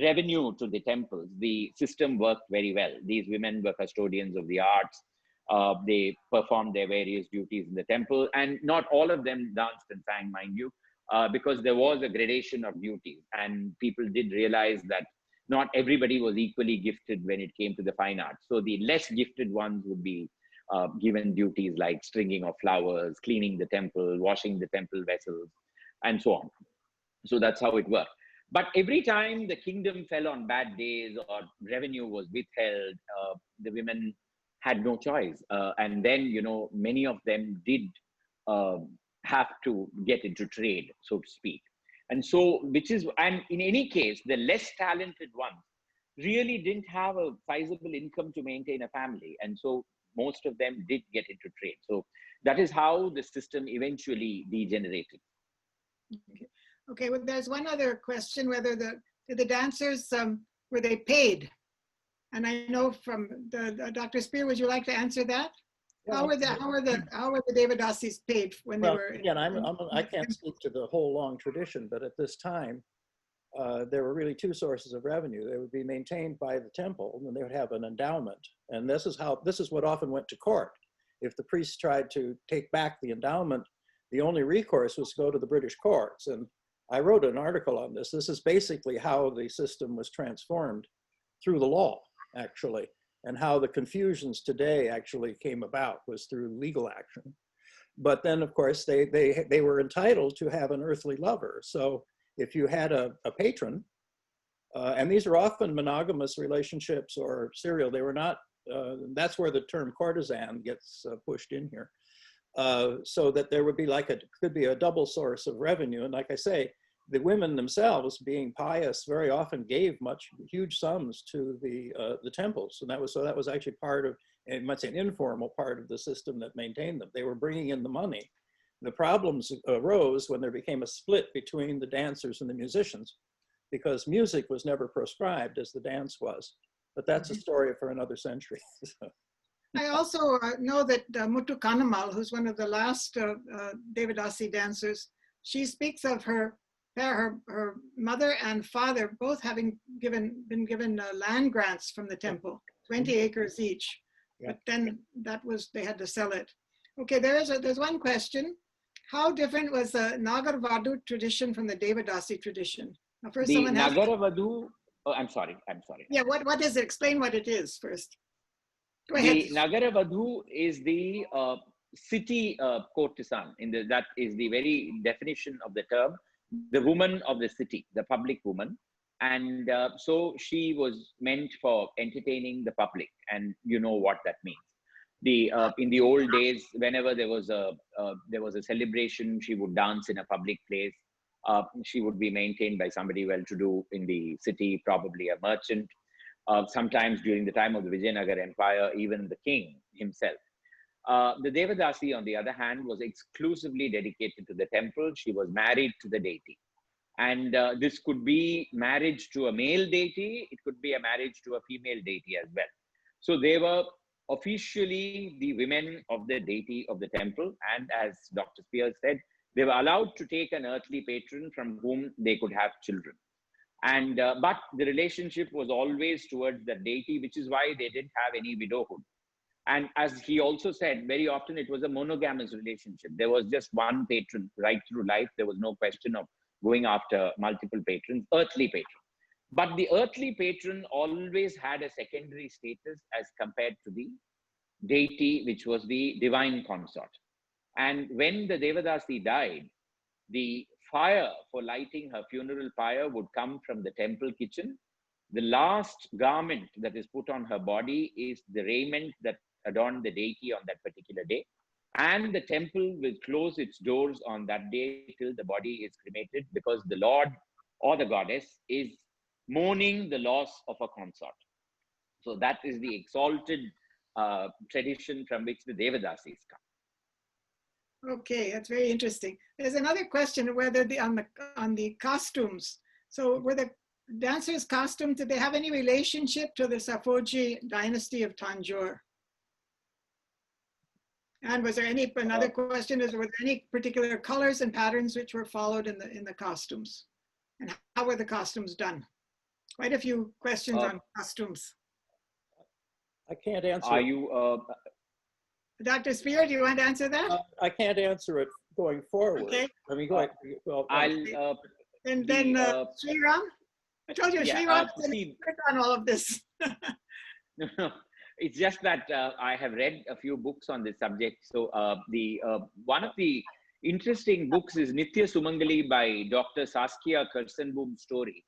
revenue to the temples, the system worked very well. These women were custodians of the arts. They performed their various duties in the temple, and not all of them danced and sang, mind you, because there was a gradation of duties, and people did realize that not everybody was equally gifted when it came to the fine arts. So the less gifted ones would be given duties like stringing of flowers, cleaning the temple, washing the temple vessels, and so on. So that's how it worked. But every time the kingdom fell on bad days or revenue was withheld, the women had no choice. And then, many of them did have to get into trade, so to speak. And so, and in any case, the less talented ones really didn't have a sizable income to maintain a family. And so most of them did get into trade. So that is how the system eventually degenerated. Okay, well, there's one other question, whether the dancers, were they paid? And I know from Dr. Spear, would you like to answer that? Yeah. How were the Devadasis paid when they were? Again, I can't speak to the whole long tradition, but at this time, there were really two sources of revenue. They would be maintained by the temple, and they would have an endowment. And this is what often went to court. If the priests tried to take back the endowment, the only recourse was to go to the British courts. And I wrote an article on this. This is basically how the system was transformed through the law, actually, and how the confusions today actually came about was through legal action. But then, of course, they were entitled to have an earthly lover. So if you had a patron, and these are often monogamous relationships or serial, they were not, that's where the term courtesan gets pushed in here. So that there would be could be a double source of revenue. And like I say, the women themselves, being pious, very often gave huge sums to the temples. And that was actually part of, you might say, an informal part of the system that maintained them. They were bringing in the money. The problems arose when there became a split between the dancers and the musicians, because music was never proscribed as the dance was. But that's a story for another century. I also know that Muthu Kanamal, who's one of the last Devadasi dancers, she speaks of her mother and father both having been given land grants from the temple, 20 acres each. Yeah. But then they had to sell it. Okay, there's one question. How different was the Nagarvadu tradition from the Devadasi tradition? Now, first, the Nagarvadu, I'm sorry. Yeah, what is it? Explain what it is first. Go ahead. The Nagarvadu is the city courtesan. That is the very definition of the term, the woman of the city, the public woman. And so she was meant for entertaining the public, and you know what that means. In the old days, whenever there was a celebration, she would dance in a public place. She would be maintained by somebody well-to-do in the city, probably a merchant. Sometimes during the time of the Vijayanagar Empire, even the king himself. The Devadasi, on the other hand, was exclusively dedicated to the temple. She was married to the deity. And this could be marriage to a male deity. It could be a marriage to a female deity as well. So they were officially the women of the deity of the temple. And as Dr. Spear said, they were allowed to take an earthly patron from whom they could have children. And but the relationship was always towards the deity, which is why they didn't have any widowhood. And as he also said, very often it was a monogamous relationship. There was just one patron right through life. There was no question of going after multiple patrons, earthly patron. But the earthly patron always had a secondary status as compared to the deity, which was the divine consort. And when the Devadasi died, the fire for lighting her funeral pyre would come from the temple kitchen. The last garment that is put on her body is the raiment that adorned the deity on that particular day. And the temple will close its doors on that day till the body is cremated, because the Lord or the goddess is mourning the loss of a consort. So that is the exalted tradition from which the Devadasis come. Okay, that's very interesting. There's another question whether on the costumes. So were the dancers' costumes, did they have any relationship to the Safoji dynasty of Tanjore? And was there another question is, were there any particular colors and patterns which were followed in the costumes? And how were the costumes done? Quite a few questions on costumes. I can't answer. Are you? Dr. Spear, do you want to answer that? I can't answer it going forward. Okay. I mean, go ahead. Well, And then Sriram? I told you, Sriram on all of this. It's just that I have read a few books on this subject. So one of the interesting books is Nitya Sumangali by Dr. Saskia Kersenboom's story,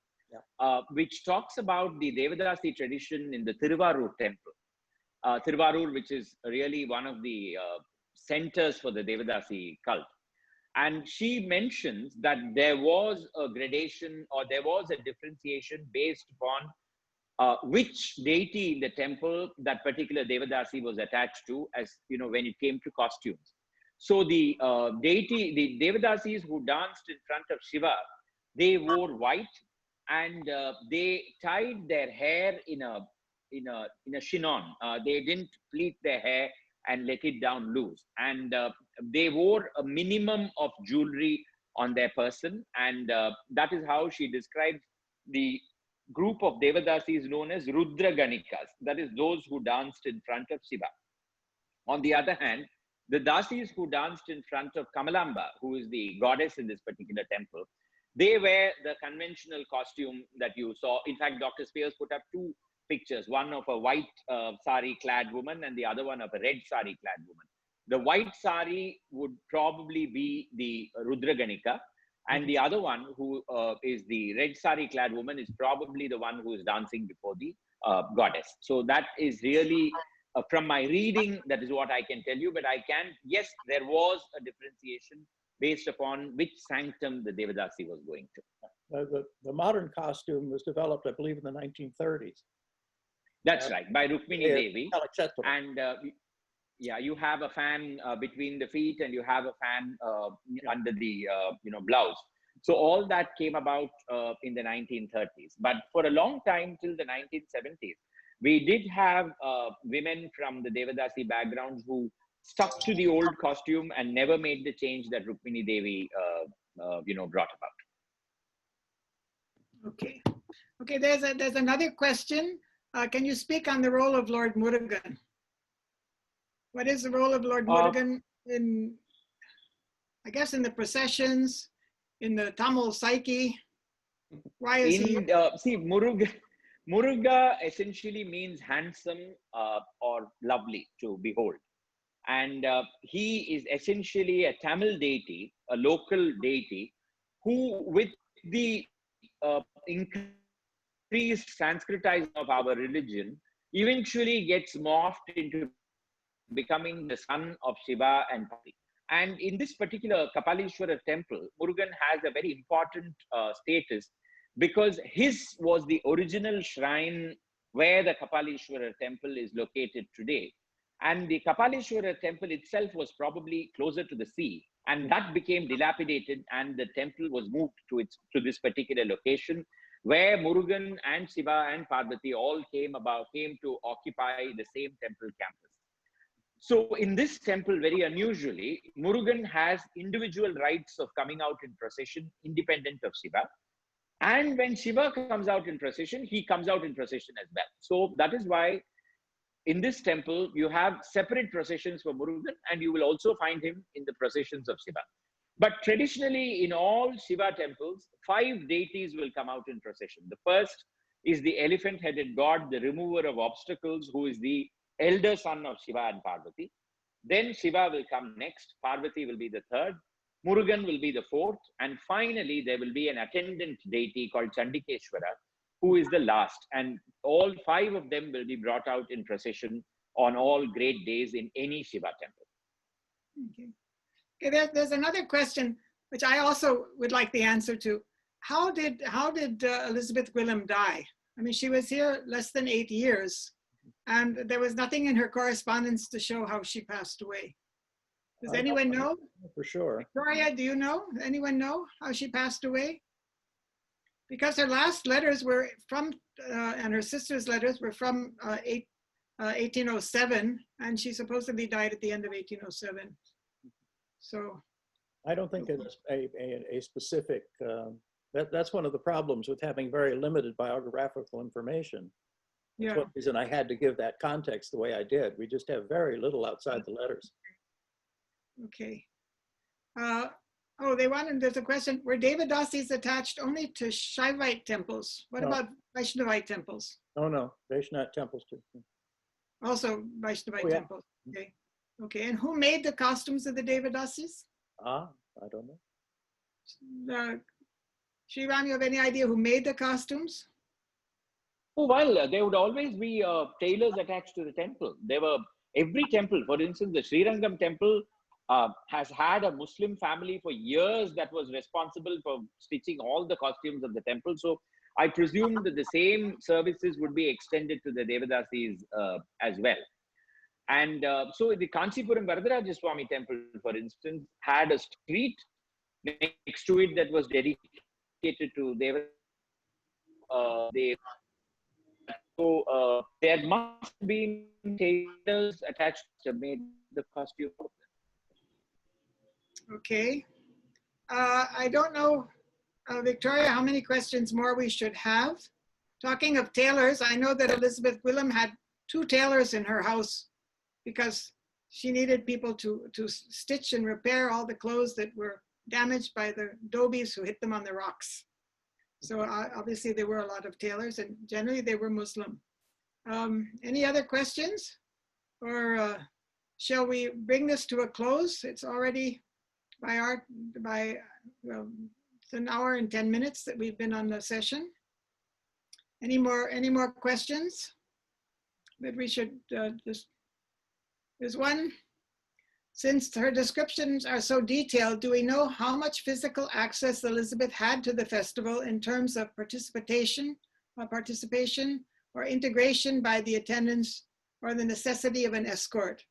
which talks about the Devadasi tradition in the Thiruvarur temple. Thiruvarur, which is really one of the centers for the Devadasi cult. And she mentions that there was a gradation or there was a differentiation based upon which deity in the temple that particular Devadasi was attached to, as you know, when it came to costumes. So the the Devadasis who danced in front of Shiva, they wore white and they tied their hair in a chignon. They didn't pleat their hair and let it down loose. And they wore a minimum of jewelry on their person. And that is how she describes the group of Devadasis known as Rudra Ganikas, that is those who danced in front of Shiva. On the other hand, the Dasis who danced in front of Kamalamba, who is the goddess in this particular temple, they wear the conventional costume that you saw. In fact, Dr. Spears put up two pictures, one of a white sari clad woman and the other one of a red sari clad woman. The white sari would probably be the Rudra Ganika, and the other one, who is the red sari clad woman, is probably the one who is dancing before the goddess. So that is really, from my reading, that is what I can tell you. But yes, there was a differentiation based upon which sanctum the Devadasi was going to. The modern costume was developed, I believe, in the 1930s. That's right, by Rukmini Devi. Chitra. And yeah, you have a fan between the feet and you have a fan under the blouse. So all that came about in the 1930s. But for a long time, till the 1970s, we did have women from the Devadasi backgrounds who stuck to the old costume and never made the change that Rukmini Devi brought about. Okay, there's another question. Can you speak on the role of Lord Murugan? What is the role of Lord Murugan in, I guess, in the processions, in the Tamil psyche? Why is he? See, Muruga essentially means handsome or lovely to behold. And he is essentially a Tamil deity, a local deity, who with the increased Sanskritizing of our religion eventually gets morphed into becoming the son of Shiva and Parvati. And in this particular Kapaleeswarar Temple, Murugan has a very important status because his was the original shrine where the Kapaleeswarar Temple is located today. And the Kapaleeswarar Temple itself was probably closer to the sea, and that became dilapidated, and the temple was moved to this particular location where Murugan and Shiva and Parvati all came to occupy the same temple campus. So in this temple, very unusually, Murugan has individual rights of coming out in procession independent of Shiva. And when Shiva comes out in procession, he comes out in procession as well. So that is why in this temple, you have separate processions for Murugan, and you will also find him in the processions of Shiva. But traditionally, in all Shiva temples, 5 deities will come out in procession. The first is the elephant-headed god, the remover of obstacles, who is the elder son of Shiva and Parvati. Then Shiva will come next, Parvati will be the third, Murugan will be the fourth, and finally there will be an attendant deity called Chandikeshwara, who is the last. And all 5 of them will be brought out in procession on all great days in any Shiva temple. Okay, there's another question which I also would like the answer to. How did Elizabeth Gwillim die? I mean, she was here less than 8 years, and there was nothing in her correspondence to show how she passed away. Does anyone know? For sure. Victoria, do you know? Anyone know how she passed away? Because her last letters were from, and her sister's letters were from 1807, and she supposedly died at the end of 1807. So I don't think it's a specific, that's one of the problems with having very limited biographical information. That's yeah. one reason I had to give that context the way I did. We just have very little outside the letters. Okay. Oh, there's a question. Were devadasis attached only to Shaivite temples? What No. about Vaishnavite temples? Oh no, Vaishnava temples too. Also Vaishnavite Oh, yeah. temples. Okay. Okay. And who made the costumes of the devadasis? I don't know. Sriram, you have any idea who made the costumes? Oh, well, there would always be tailors attached to the temple. There were every temple, for instance, the Sriram temple has had a Muslim family for years that was responsible for stitching all the costumes of the temple. So I presume that the same services would be extended to the devadasis as well. And so the Kanchipuram Varadaraja Swami temple, for instance, had a street next to it that was dedicated to devadasis. So there must be tailors attached to made the costume. Okay. I don't know, Victoria, how many questions more we should have. Talking of tailors, I know that Elizabeth Gwillim had 2 tailors in her house because she needed people to stitch and repair all the clothes that were damaged by the Dobis who hit them on the rocks. So obviously there were a lot of tailors, and generally they were Muslim. Any other questions? Or shall we bring this to a close? It's already it's an hour and 10 minutes that we've been on the session. Any more questions that we should just, there's one. Since her descriptions are so detailed, do we know how much physical access Elizabeth had to the festival in terms of participation or integration by the attendants, or the necessity of an escort?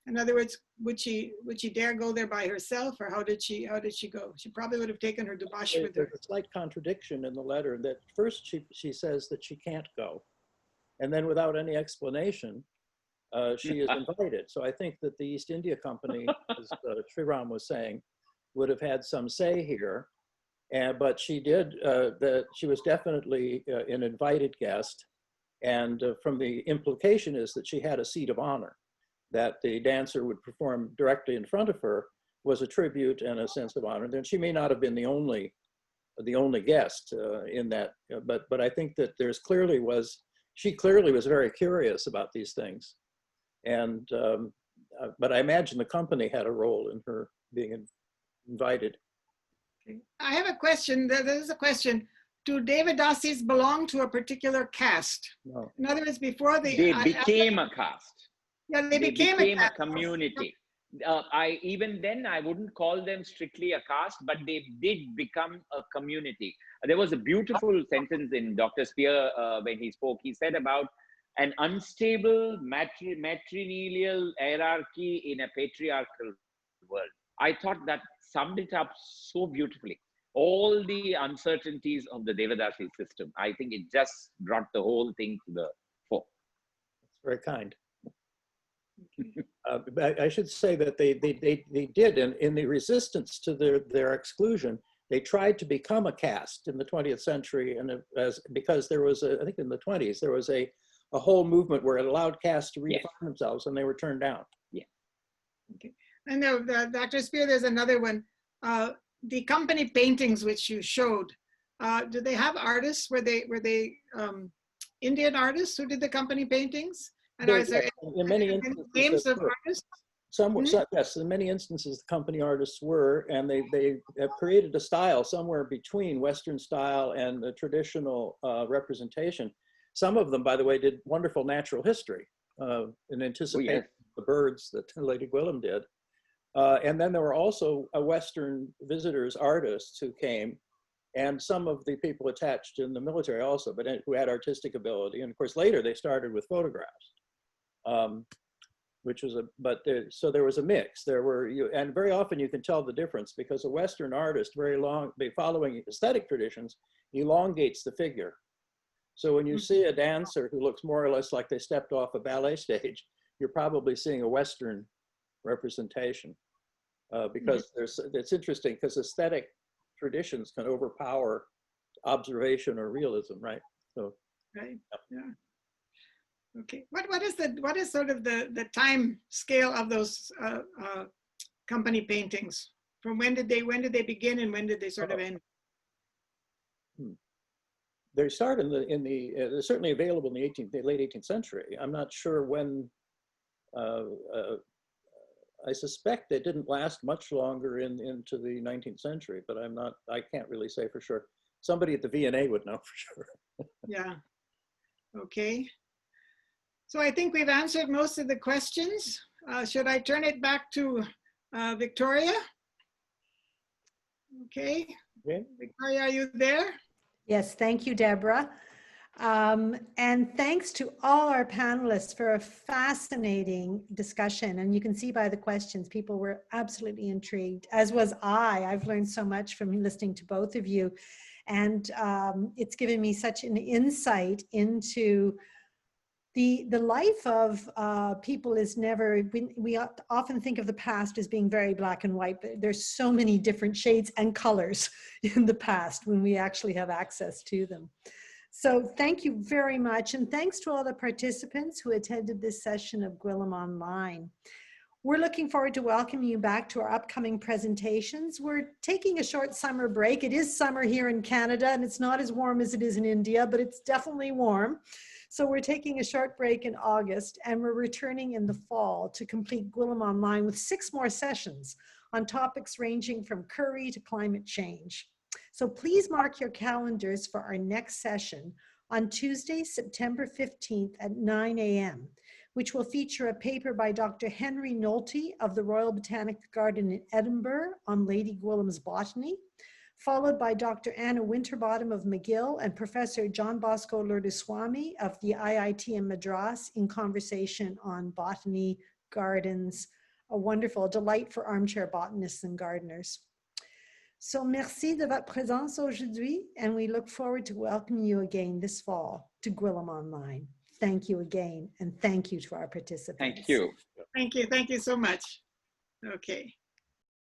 In other words, would she dare go there by herself, or how did she go? She probably would have taken her dubash with her. There's a slight contradiction in the letter that first she says that she can't go, and then without any explanation, she is invited. So I think that the East India Company, as Sriram was saying, would have had some say here. But she did, she was definitely an invited guest. And from the implication is that she had a seat of honor, that the dancer would perform directly in front of her was a tribute and a sense of honor. Then she may not have been the only guest in that, but I think that she clearly was very curious about these things. And, but I imagine the company had a role in her being invited. Okay. I have a question. There's a question. Do devadasis belong to a particular caste? No. In other words, before They became a caste. Yeah, they became a community. Even then, I wouldn't call them strictly a caste, but they did become a community. There was a beautiful sentence in Dr. Spear when he spoke. He said about an unstable matrilineal hierarchy in a patriarchal world. I thought that summed it up so beautifully. All the uncertainties of the devadasis system. I think it just brought the whole thing to the fore. That's very kind. I should say that they did, in the resistance to their exclusion, they tried to become a caste in the 20th century, and because there was I think in the 20s there was a whole movement where it allowed castes to redefine themselves, and they were turned down. Yeah. Okay. And Dr. Spear, there's another one. The company paintings which you showed, do they have artists? Were they Indian artists who did the company paintings? And are there in many instances, names of artists? Yes, in many instances, the company artists were, and they have created a style somewhere between Western style and the traditional representation. Some of them, by the way, did wonderful natural history in anticipation of the birds that Lady Gwillim did. And then there were also Western visitors, artists who came, and some of the people attached in the military also, but who had artistic ability. And of course, later they started with photographs. which was so there was a mix. And very often you can tell the difference because a Western artist, following aesthetic traditions, elongates the figure. So when you see a dancer who looks more or less like they stepped off a ballet stage, you're probably seeing a Western representation. Because it's interesting because aesthetic traditions can overpower observation or realism, right? So, right, yeah. Okay, what is sort of the time scale of those company paintings? From when did they begin and when did they sort of end? They start they're certainly available in the late 18th century. I'm not sure when. I suspect they didn't last much longer into the 19th century, but I can't really say for sure. Somebody at the V&A would know for sure. Yeah, okay. So I think we've answered most of the questions. Should I turn it back to Victoria? Okay. Victoria, are you there? Yes, thank you, Deborah. And thanks to all our panelists for a fascinating discussion. And you can see by the questions, people were absolutely intrigued, as was I. I've learned so much from listening to both of you. And it's given me such an insight into the life of people is never, we often think of the past as being very black and white, but there's so many different shades and colors in the past when we actually have access to them. So thank you very much. And thanks to all the participants who attended this session of Gwillim Online. We're looking forward to welcoming you back to our upcoming presentations. We're taking a short summer break. It is summer here in Canada and it's not as warm as it is in India, but it's definitely warm. So we're taking a short break in August and we're returning in the fall to complete Gwillim Online with 6 more sessions on topics ranging from curry to climate change. So please mark your calendars for our next session on Tuesday, September 15th at 9 a.m., which will feature a paper by Dr. Henry Nolte of the Royal Botanic Garden in Edinburgh on Lady Gwillim's botany, followed by Dr. Anna Winterbottom of McGill and Professor John Bosco Lourdeswamy of the IIT in Madras in conversation on botany, gardens, a wonderful delight for armchair botanists and gardeners. So merci de votre présence aujourd'hui, and we look forward to welcoming you again this fall to Gwillim Online. Thank you again, and thank you to our participants. Thank you. Thank you so much. Okay.